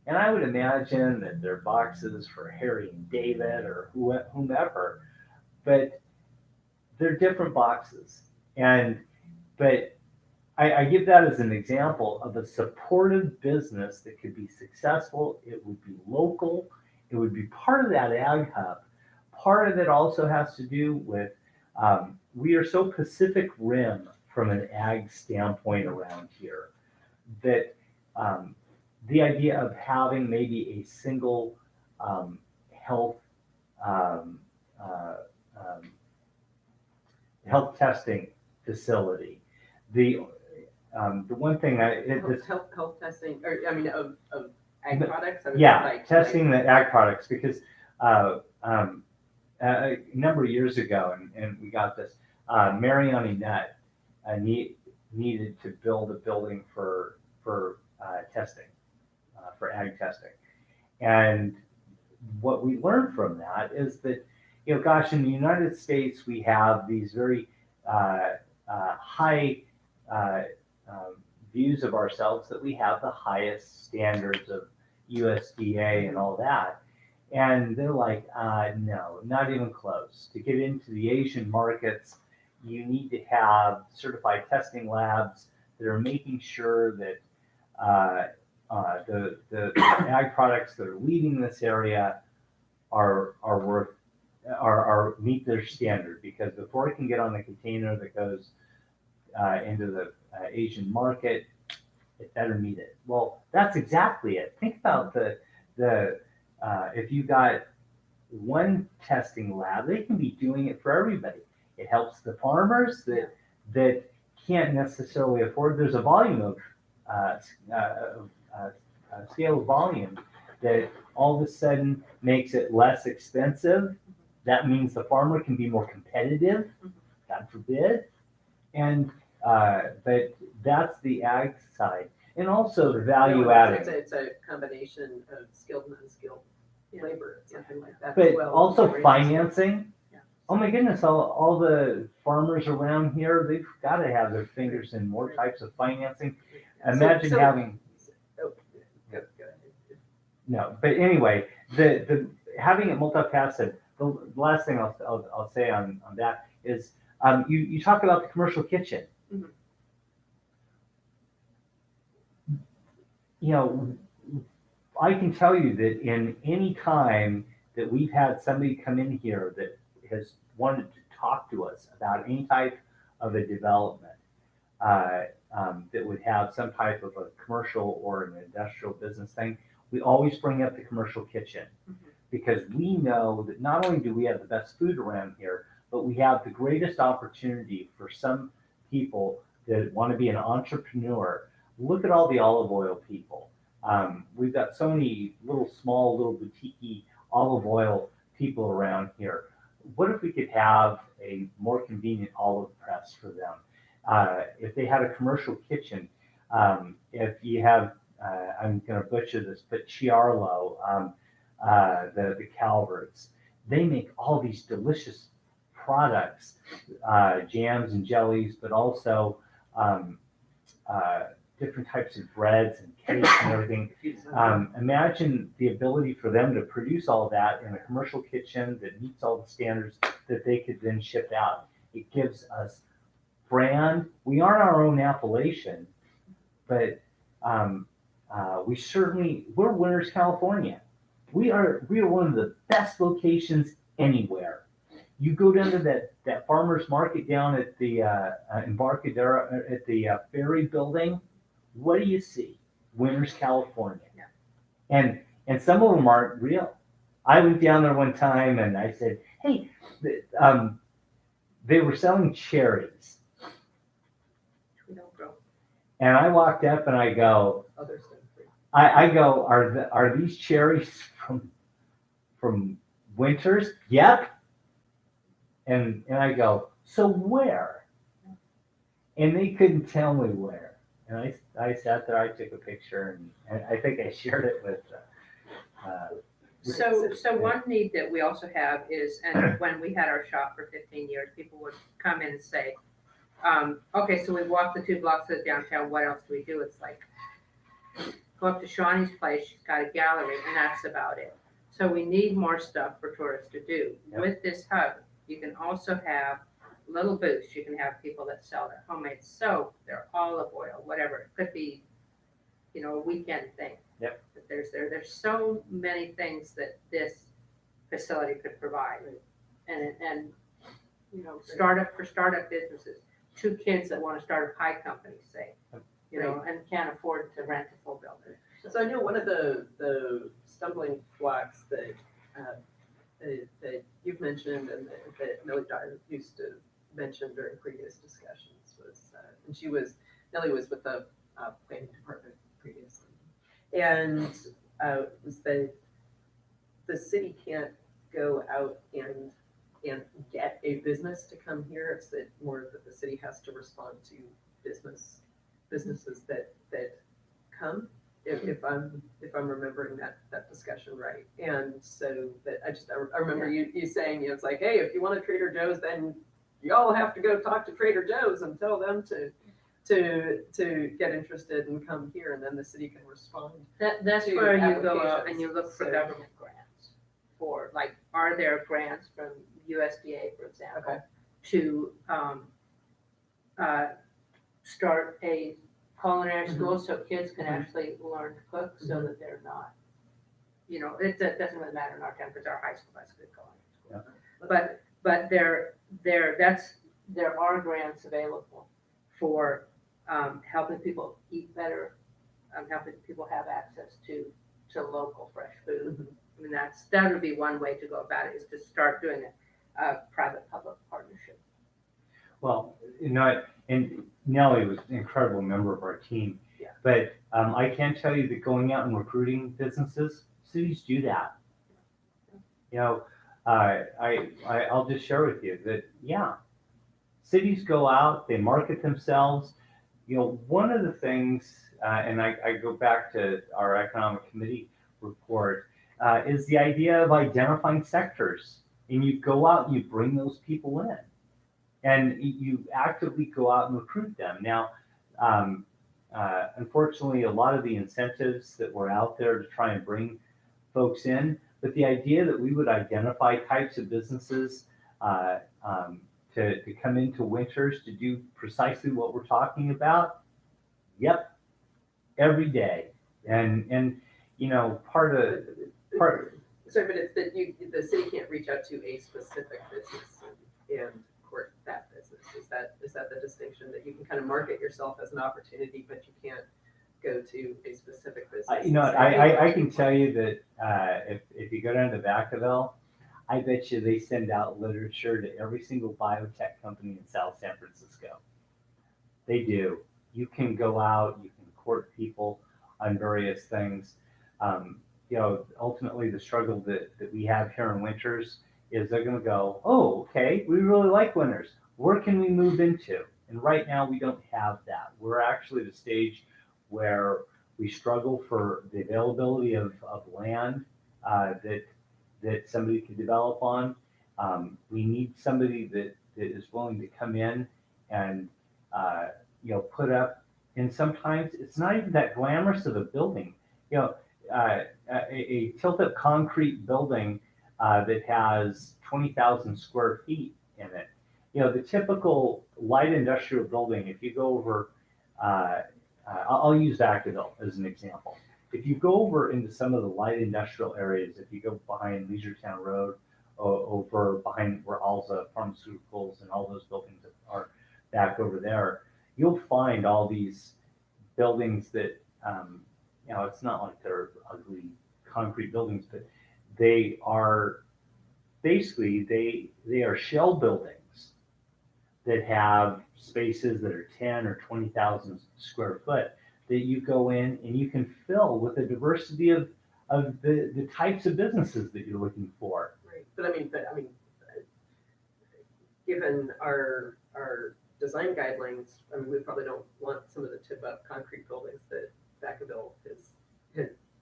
And I would imagine that they're boxes for Harry and David or whomever, but they're different boxes. But I give that as an example of a supportive business that could be successful. It would be local. It would be part of that ag hub. Part of it also has to do with we are so Pacific Rim from an ag standpoint around here that the idea of having maybe a single health health testing facility. The one thing Health testing, or, I mean, of ag products? I mean, yeah, testing the ag products, because a number of years ago, and we got this, Mariani Nut needed to build a building for testing, for ag testing. And what we learned from that is that, gosh, in the United States, we have these very high views of ourselves that we have the highest standards of USDA and all that. And they're like, no, not even close. To get into the Asian markets, you need to have certified testing labs that are making sure that the ag products that are leaving this area are meet their standard, because before it can get on the container that goes into the Asian market, it better meet it. Well, that's exactly it. Think about the if you got one testing lab, they can be doing it for everybody. It helps the farmers that can't necessarily afford. There's a volume of scale of volume that all of a sudden makes it less expensive. That means the farmer can be more competitive, God forbid. And but that's the ag side. And also the value adding. It's a combination of skilled and unskilled labor, something like that. But as well. also financing. Yeah. Oh my goodness, all the farmers around here, they've got to have their fingers in more types of financing. Imagine having. Oh, go ahead. No, but anyway, the having it multifaceted. The last thing I'll say on that is you talk about the commercial kitchen. Mhm. I can tell you that in any time that we've had somebody come in here that has wanted to talk to us about any type of a development that would have some type of a commercial or an industrial business thing, we always bring up the commercial kitchen. Mm-hmm. Because we know that not only do we have the best food around here, but we have the greatest opportunity for some people that want to be an entrepreneur. Look at all the olive oil people. We've got so many small boutique olive oil people around here. What if we could have a more convenient olive press for them? If they had a commercial kitchen, if you have, I'm going to butcher this, but Chiarlo, the Calverts, they make all these delicious products, jams and jellies, but also different types of breads and cakes and everything. Imagine the ability for them to produce all that in a commercial kitchen that meets all the standards that they could then ship out. It gives us brand. We aren't our own appellation, but we're Winters, California. We are one of the best locations anywhere. You go down to that farmer's market down at the Embarcadero at the ferry building. What do you see? Winters, California. Yeah. And some of them aren't real. I went down there one time and I said, hey, they were selling cherries. We don't grow And I walked up and I go, other stuff. I go, are these cherries from Winters? Yep. And I go, so where? And they couldn't tell me where. And I sat there, I took a picture, and I think I shared it with. So one need that we also have is, and when we had our shop for 15 years, people would come in and say, Okay, so we walk the 2 blocks of downtown, what else do we do? It's like, go up to Shawnee's place, she's got a gallery, and that's about it. So we need more stuff for tourists to do. Yep. With this hub, you can also have little booths, you can have people that sell their homemade soap, their olive oil, whatever, it could be, a weekend thing. Yep. But there's so many things that this facility could provide. And startup businesses, 2 kids that wanna start a pie company, say, and can't afford to rent a full building. So I know one of the stumbling blocks that you've mentioned and that Millie Dyer used to mention during previous discussions was, Nellie was with the planning department previously. And was that the city can't go out and get a business to come here. It's that more that the city has to respond to businesses that come, if I'm remembering that discussion right. And so that I remember you saying, it's like, hey, if you want a Trader Joe's, then you all have to go talk to Trader Joe's and tell them to get interested and come here, and then the city can respond. That's to where you go out applications. and you look for So- government grants for, like, are there grants from USDA, for example, Okay. to start a culinary school so kids can actually learn to cook so that they're not, it doesn't really matter in our town because our high school has a good culinary school. But there are grants available for helping people eat better, helping people have access to local fresh food. I mean, that would be one way to go about it, is to start doing a private-public partnership. Well, and Nellie was an incredible member of our team. Yeah. But I can tell you that going out and recruiting businesses, cities do that. I'll just share with you that, cities go out, they market themselves. One of the things, and I go back to our economic committee report, is the idea of identifying sectors. And you go out and you bring those people in. And you actively go out and recruit them. Now, unfortunately, a lot of the incentives that were out there to try and bring folks in, but the idea that we would identify types of businesses to come into Winters to do precisely what we're talking about, every day. And Sorry, but it's that the city can't reach out to a specific business and court that business. Is that the distinction, that you can kind of market yourself as an opportunity, but you can't go to a specific business? I can tell you that if you go down to Vacaville, I bet you they send out literature to every single biotech company in South San Francisco. They do. You can go out, you can court people on various things. Ultimately the struggle that we have here in Winters is they're going to go, oh, okay, we really like Winters. Where can we move into? And right now we don't have that. We're actually at a stage where we struggle for the availability of land that somebody could develop on. We need somebody that is willing to come in and put up, and sometimes it's not even that glamorous of a building. A tilt-up concrete building that has 20,000 square feet in it. The typical light industrial building, if you go over, I'll use Vacaville as an example. If you go over into some of the light industrial areas, if you go behind Leisuretowne Road, over behind where Alza Pharmaceuticals and all those buildings are back over there, you'll find all these buildings that, it's not like they're ugly concrete buildings, but they are basically, they are shell buildings that have spaces that are 10 or 20,000 square foot that you go in and you can fill with a diversity of the types of businesses that you're looking for. Right, but I mean, given our design guidelines, we probably don't want some of the tip-up concrete buildings that Vacaville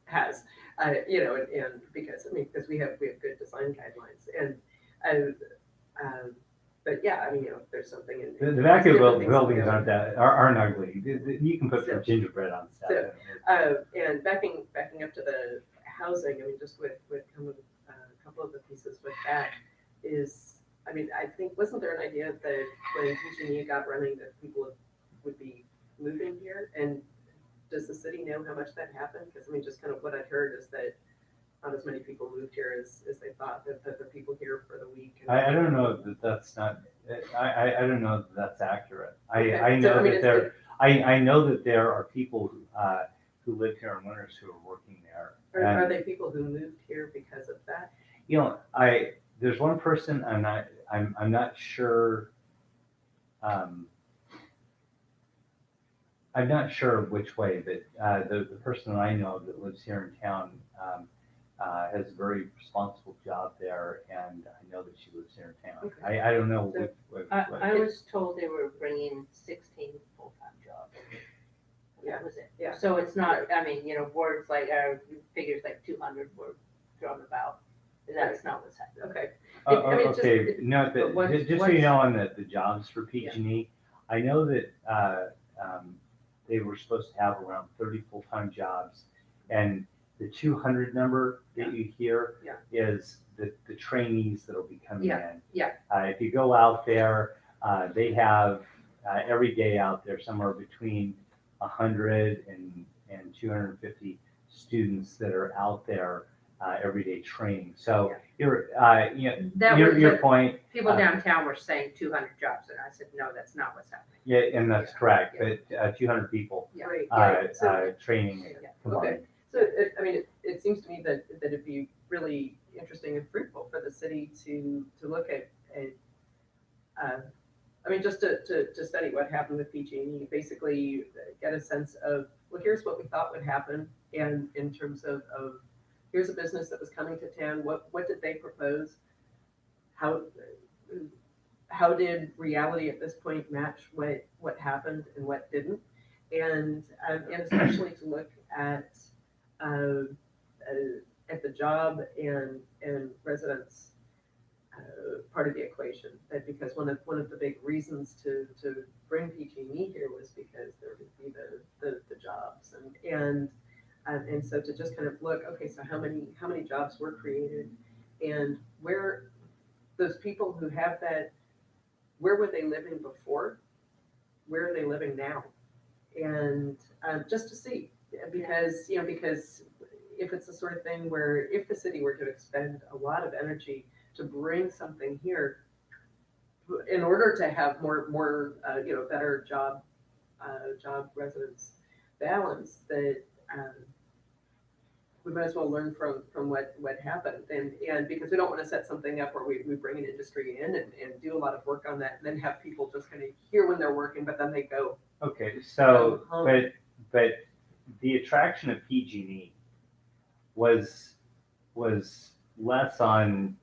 has, and because we have good design guidelines, and but yeah, I mean, if there's something in. The vacuum different things buildings going. aren't ugly. You can put So- some gingerbread on stuff. And backing up to the housing, I mean, just with kind of a couple of the pieces with that is, I mean, I think, wasn't there an idea that when PG&E got running that people would be moving here? And does the city know how much that happened? Because I mean, just kind of what I'd heard is that not as many people moved here as they thought, that the people here for the week. I don't know that that's not, I don't know that that's accurate. Okay. I So, know I mean, that there, I know that there are people who live here in winters who are working there. Are And, they people who moved here because of that? you know, there's one person, I'm not sure, I'm not sure which way, but the person that I know that lives here in town has a very responsible job there, and I know that she lives here in town. Okay. I don't know So, what. I was told they were bringing 16 full-time jobs. Yeah, That was it. yeah. So it's not, I mean, words like, figures like 200 were thrown about. That's not what's happening. Okay. Oh, I mean, just- okay, no, but what's- just so you know, on the jobs for PG&E, I know that they were supposed to have around 30 full-time jobs, and the 200 number that you hear Yeah. is the trainees that'll be coming in. Yeah. If you go out there, they have every day out there somewhere between 100 and 250 students that are out there everyday training. So your That was your the- point. People downtown were saying 200 jobs, and I said, no, that's not what's happening. Yeah, and that's Yeah. correct. But 200 people Yeah. Right, yeah. So, training Yeah. combined. so I mean, it seems to me that it'd be really interesting and fruitful for the city to look at, I mean, just to study what happened with PG&E, basically get a sense of, well, here's what we thought would happen, and in terms of here's a business that was coming to town, what did they propose? How did reality at this point match what happened and what didn't? And especially to look at the job and residents part of the equation. That because one of the big reasons to bring PG&E here was because there would be the jobs and so to just kind of look, okay, so how many jobs were created, and where those people who have that, where were they living before? Where are they living now? And just to see, because because if it's the sort of thing where if the city were to expend a lot of energy to bring something here, in order to have more better job residence balance, that we might as well learn from what happened, and because we don't want to set something up where we bring an industry in and do a lot of work on that, and then have people just kind of hear when they're working, but then they go. Okay, so Uh-huh. but the attraction of PG&E was less on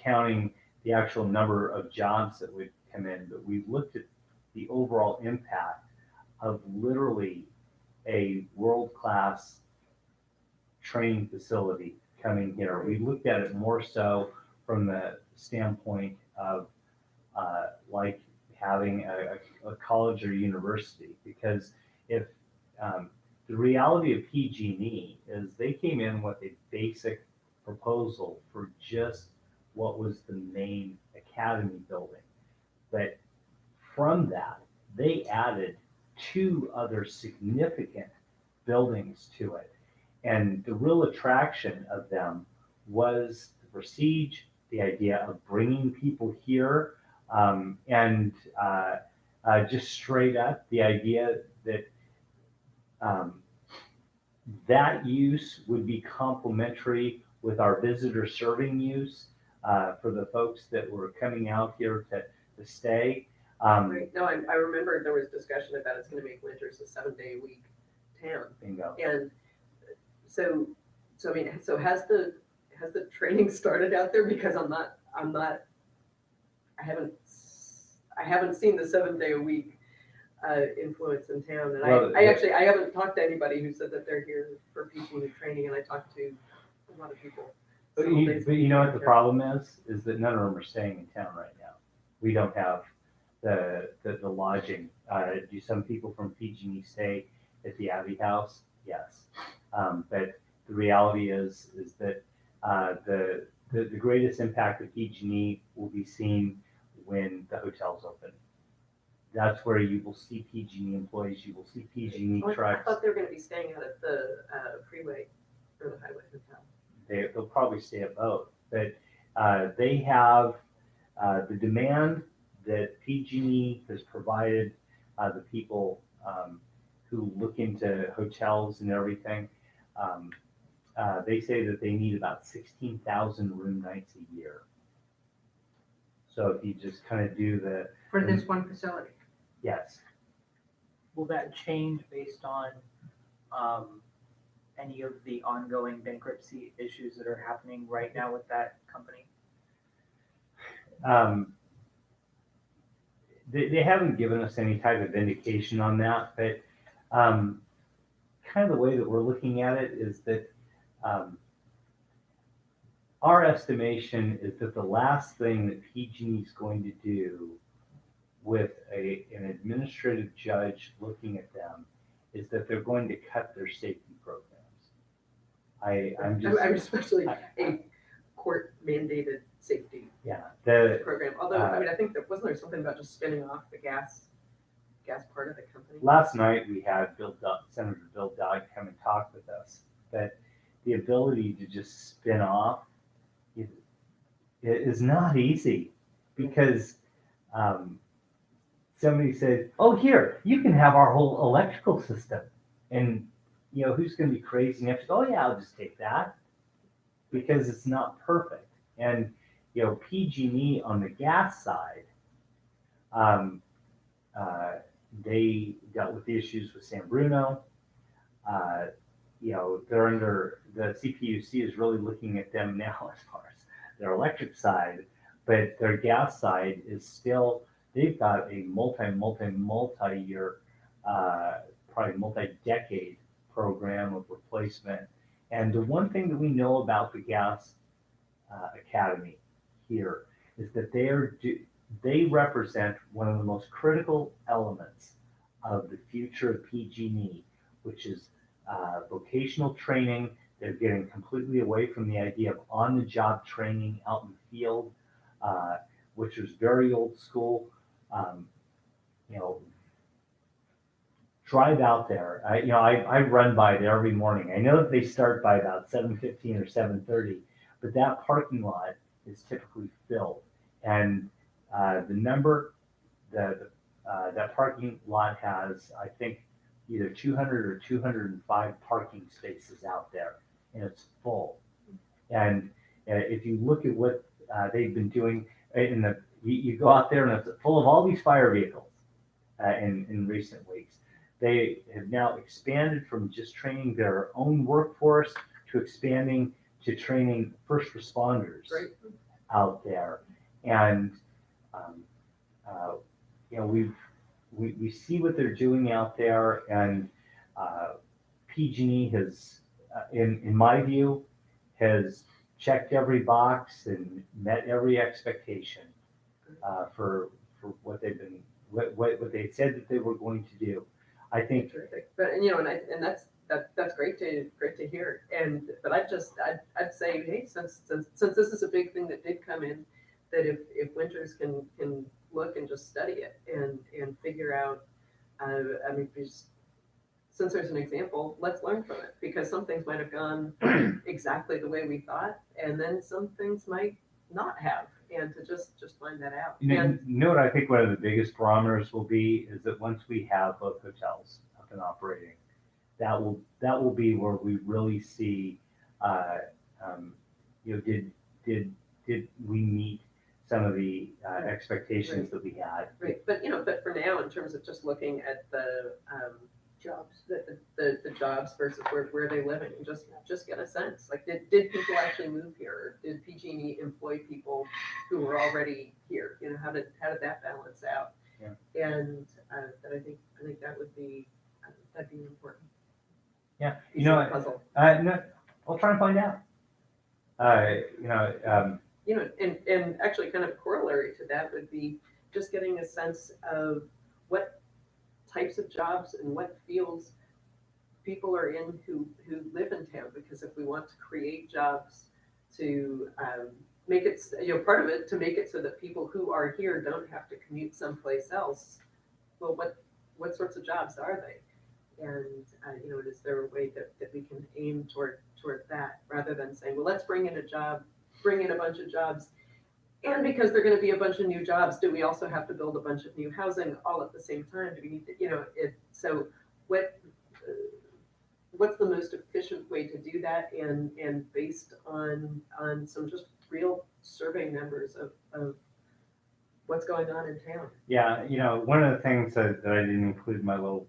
counting the actual number of jobs that would come in, but we looked at the overall impact of literally a world-class training facility coming here. We looked at it more so from the standpoint of like having a college or university, because if the reality of PG&E is they came in with a basic proposal for just what was the main academy building, but from that they added 2 other significant buildings to it. And the real attraction of them was the prestige, the idea of bringing people here, and just straight up the idea that that use would be complementary with our visitor serving use for the folks that were coming out here to stay. Right. No, I remember there was discussion about it's going to make Winters a 7-day-a-week town, Bingo. and so I mean, so has the training started out there? Because I haven't seen the 7-day-a-week influence in town, and Well, I haven't talked to anybody who said that they're here for PG&E training, and I talked to a lot of people. But you know what the problem is that none of them are staying in town right now. We don't have the lodging. Do some people from PG&E stay at the Abbey House? Yes. But the reality is that the greatest impact of PG&E will be seen when the hotels open. That's where you will see PG&E employees, you will see PG&E I trucks. thought they were gonna be staying out at the freeway or the highway hotel. They'll probably stay at both, but they have the demand that PG&E has provided the people who look into hotels and everything. They say that they need about 16,000 room nights a year. So if you just kind of do the, For this one facility. yes, Will that change based on any of the ongoing bankruptcy issues that are happening right now with that company? they haven't given us any type of indication on that, but kind of the way that we're looking at it is that our estimation is that the last thing that PG&E is going to do with an administrative judge looking at them is that they're going to cut their safety programs. I'm just, Especially a court mandated safety yeah, program, although, I mean, I think that, wasn't there something about just spinning off the gas part of the company? last night we had Senator Bill Dodd come and talk with us, but the ability to just spin off is not easy because somebody said, "Oh, here, you can have our whole electrical system," and who's going to be crazy enough to go, "Oh yeah, I'll just take that," because it's not perfect. And PG&E on the gas side, they dealt with the issues with San Bruno. They're under the CPUC is really looking at them now as far as their electric side, but their gas side is still, they've got a multi-year, probably multi-decade program of replacement. And the one thing that we know about the Gas Academy here is that they represent one of the most critical elements of the future of PG&E, which is vocational training. They're getting completely away from the idea of on-the-job training out in the field, which was very old school. Drive out there. I run by there every morning. I know that they start by about 7:15 or 7:30, but that parking lot is typically filled. And that parking lot has, I think, either 200 or 205 parking spaces out there, and it's full. And if you look at what they've been doing, you go out there and it's full of all these fire vehicles in recent weeks. They have now expanded from just training their own workforce to expanding to training first responders out there. And we see what they're doing out there, and PG&E has, in my view, has checked every box and met every expectation for what they've been, what they said that they were going to do. I think, Terrific. But and that's great to hear. But I'd say, hey, since this is a big thing that did come in, that if Winters can look and just study it and figure out, I mean, since there's an example, let's learn from it, because some things might have gone exactly the way we thought, and then some things might not have, and to just find that out. you know what I think one of the biggest barometers will be is that once we have both hotels up and operating, that will be where we really see, did we meet some of the expectations that we had. Right, but for now, in terms of just looking at the jobs, the jobs versus where they living, and just get a sense, like, did people actually move here, or did PG&E employ people who were already here? How did that balance out? Yeah. And that I think that would be that'd be important. Yeah, Puzzle. no, I'll try and find out. you know, and actually kind of corollary to that would be just getting a sense of what types of jobs and what fields people are in who live in town, because if we want to create jobs to make it, you know, part of it to make it so that people who are here don't have to commute someplace else, well, what sorts of jobs are they? And, you know, is there a way that we can aim toward that, rather than saying, well, let's bring in a bunch of jobs. And because they're gonna be a bunch of new jobs, do we also have to build a bunch of new housing all at the same time? Do we need to, you know, so what's the most efficient way to do that, and based on some just real survey numbers of what's going on in town? Yeah, you know, one of the things that I didn't include in my little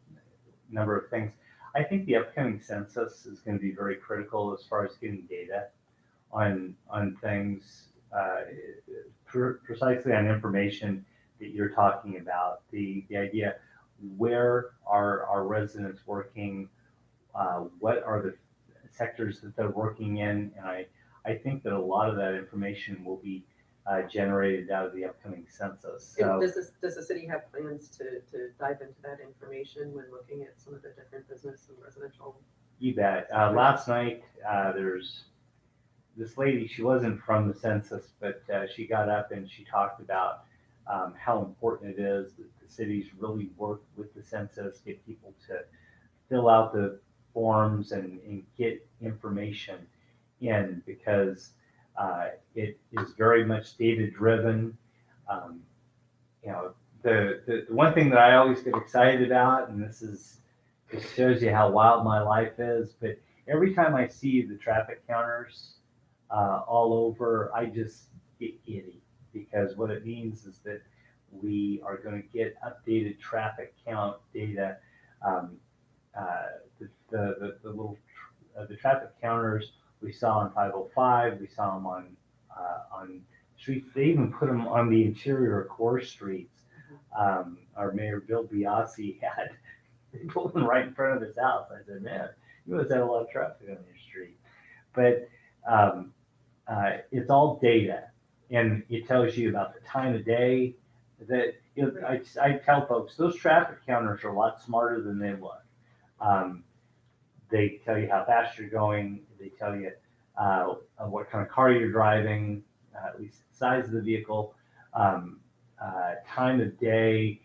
number of things, I think the upcoming census is going to be very critical as far as getting data on things, precisely on information that you're talking about. The idea, where are our residents working? What are the sectors that they're working in? And I think that a lot of that information will be generated out of the upcoming census. So, And does the city have plans to dive into that information when looking at some of the different business and residential? you bet. Last night, there's this lady, she wasn't from the census, but she got up and she talked about how important it is that the cities really work with the census, get people to fill out the forms and get information in, because it is very much data driven. You know, the one thing that I always get excited about, and this shows you how wild my life is, but every time I see the traffic counters all over, I just get giddy, because what it means is that we are going to get updated traffic count data. The traffic counters we saw on 505, we saw them on streets. They even put them on the interior core streets. Our mayor Bill Biasi had they pulled them right in front of his house. I said, man, you must have a lot of traffic on your street. But it's all data, and it tells you about the time of day. That, you know, I tell folks, those traffic counters are a lot smarter than they look. They tell you how fast you're going. They tell you what kind of car you're driving, at least the size of the vehicle, time of day.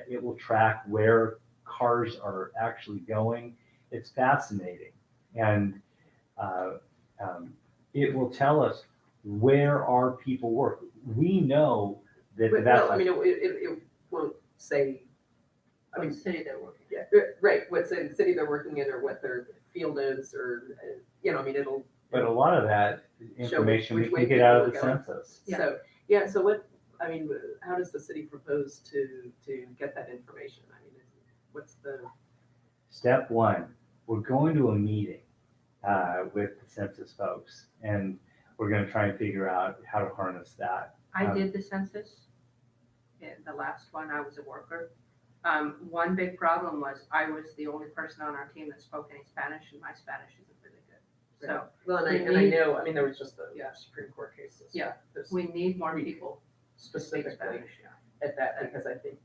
It will track where cars are actually going. It's fascinating. And it will tell us where our people work. We know that Well, I mean, it won't say, I mean, What city they're working in. yeah, right, what city they're working in, or what their field is, or, you know, I mean, it'll. But a lot of that information we which can way get out of the people are going. census. Yeah. So, yeah, so what, I mean, how does the city propose to get that information? I mean, what's the? Step one, we're going to a meeting with the census folks, and we're going to try and figure out how to harness that. I did the census, the last one, I was a worker. One big problem was I was the only person on our team that spoke any Spanish, and my Spanish isn't really good. So Well, and we I need- know, I mean, there was just the Supreme Court cases. Yeah. There's we need more people to speak specifically Spanish. at that, because I think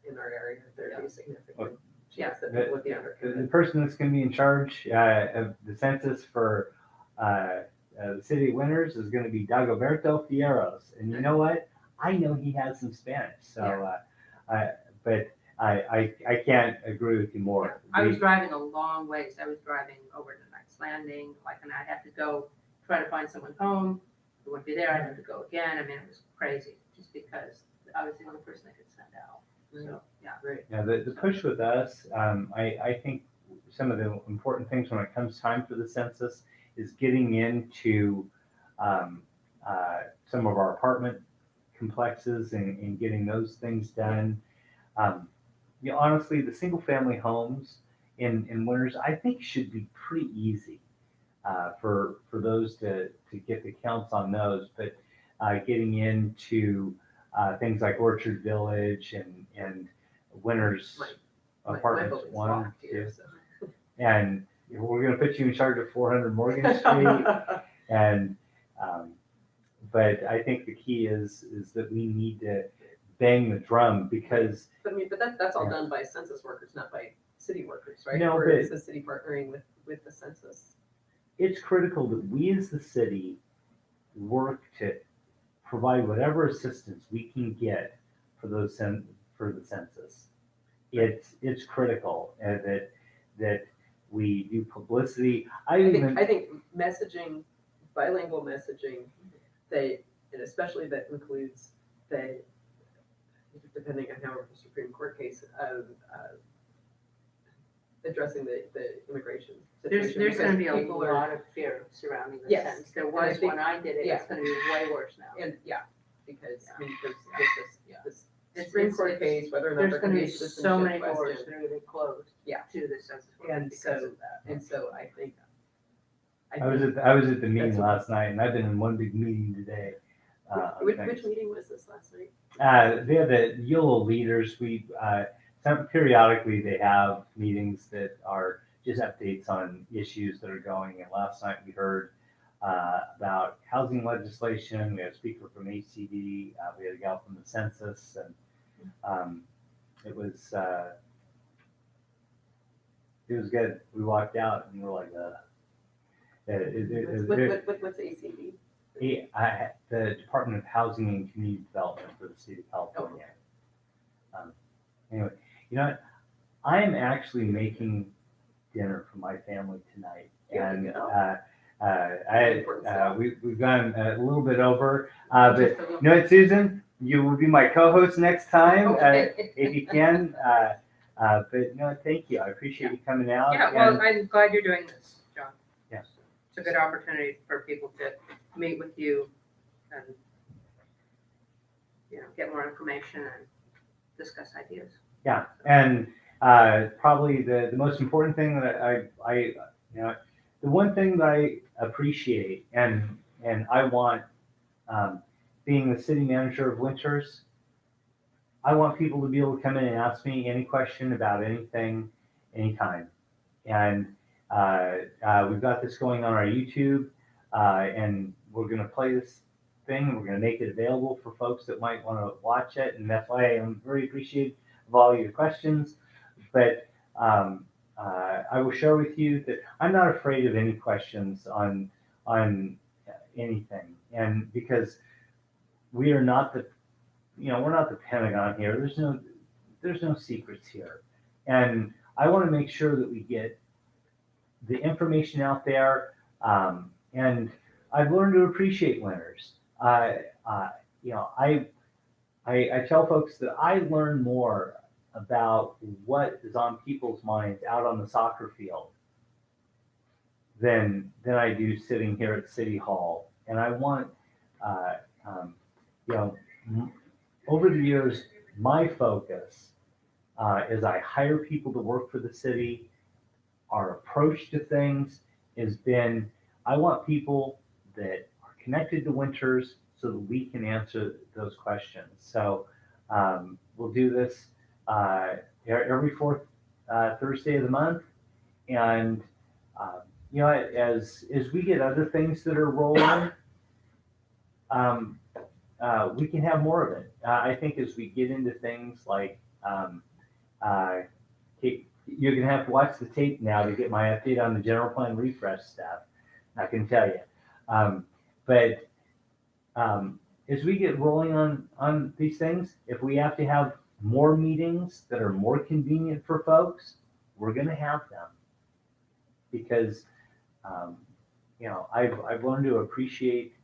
in our area, there'd be a significant Yeah. chance that people would be The undercounted. person that's going to be in charge of the census for the city of Winters is going to be Dagoberto Fierros. And you know what? I know he has some Spanish. So, but I can't agree with you more. I was driving a long ways. I was driving over to Knight's Landing, and I had to go try to find someone home who wouldn't be there. I had to go again. I mean, it was crazy, just because I was the only person they could send out. So, yeah. Right. Yeah, the push with us, I think some of the important things when it comes time for the census is getting into some of our apartment complexes and getting those things done. You know, honestly, the single family homes in Winters, I think should be pretty easy for those to get the counts on those, but getting into things like Orchard Village and Winters My apartments building's 1, locked 2, here, so. and we're going to put you in charge of 400 Morgan Street. And But I think the key is that we need to bang the drum because, But I mean, but that's all done by census workers, not by city workers, right? No, Or but- is the city partnering with the census? it's critical that we as the city work to provide whatever assistance we can get for for the census. It's critical that we do publicity. I think messaging, bilingual messaging, and especially that includes depending on how the Supreme Court case, addressing the immigration situation. There's gonna be a because people are- lot of fear surrounding the Yes, sentence. There and I was think- when I did it, yeah. it's gonna be way worse now. And, because, I mean, there's this It's- Supreme it's- Court it's- case, whether or not There's there gonna can be be so many citizenship doors question. that are gonna be closed Yeah. to the census work And because so- of that. And so I think. I was at the meeting That's- last night, and I've been in one big meeting today. on Which things. meeting was this last night? They have the YOLO leaders. Periodically they have meetings that are just updates on issues that are going. And last night we heard about housing legislation. We had a speaker from HCD. We had a gal from the census, and it was good. We walked out and we're like, What's ACD? the Department of Housing and Community Development for the state of California. Anyway, you know what? I am actually making dinner for my family tonight, There and you go. Important stuff. we've gone a little bit over, but you know what, Susan, you will be my co-host next time if you can. But no, thank you. I appreciate you coming out. Yeah, well, I'm glad you're doing this, John. Yes. It's a good opportunity for people to meet with you and, get more information and discuss ideas. Yeah, and probably the most important thing that I the one thing that I appreciate and I want, being the city manager of Winters, I want people to be able to come in and ask me any question about anything, anytime. And we've got this going on our YouTube, and we're going to play this thing, and we're going to make it available for folks that might want to watch it. And that's why I'm very appreciative of all your questions. But I will share with you that I'm not afraid of any questions on anything. And because we are not we're not the Pentagon here. There's no secrets here. And I want to make sure that we get the information out there. And I've learned to appreciate winners. I tell folks that I learn more about what is on people's minds out on the soccer field than I do sitting here at City Hall. And I want, over the years, my focus, as I hire people to work for the city, our approach to things has been, I want people that are connected to Winters so that we can answer those questions. So we'll do this every fourth Thursday of the month. And, as we get other things that are rolling, we can have more of it. I think as we get into things like, you're going to have to watch the tape now to get my update on the general plan refresh stuff, I can tell you. But as we get rolling on these things, if we have to have more meetings that are more convenient for folks, we're going to have them. Because, I've learned to appreciate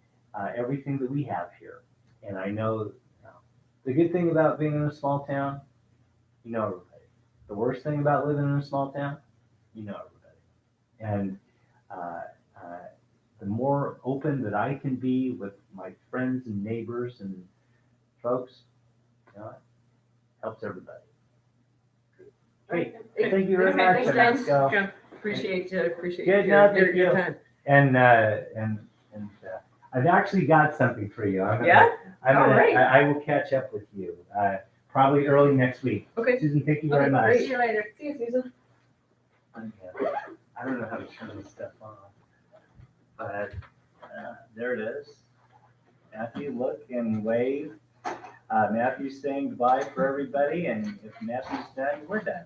everything that we have here. And I know the good thing about being in a small town, everybody. The worst thing about living in a small town, everybody. And the more open that I can be with my friends and neighbors and folks, it helps everybody. Great. Thank you very much. Thanks, Let's go. John, Appreciate Good, no, thank your you. time. And I've actually got something for you. Yeah? All right. I will catch up with you, probably early next week. Okay. Susan, thank you very Okay, much. great. See you later. See you, Susan. I don't know how to turn this stuff on, but there it is. Matthew, look and wave. Matthew's saying goodbye for everybody, and if Matthew's done, we're done.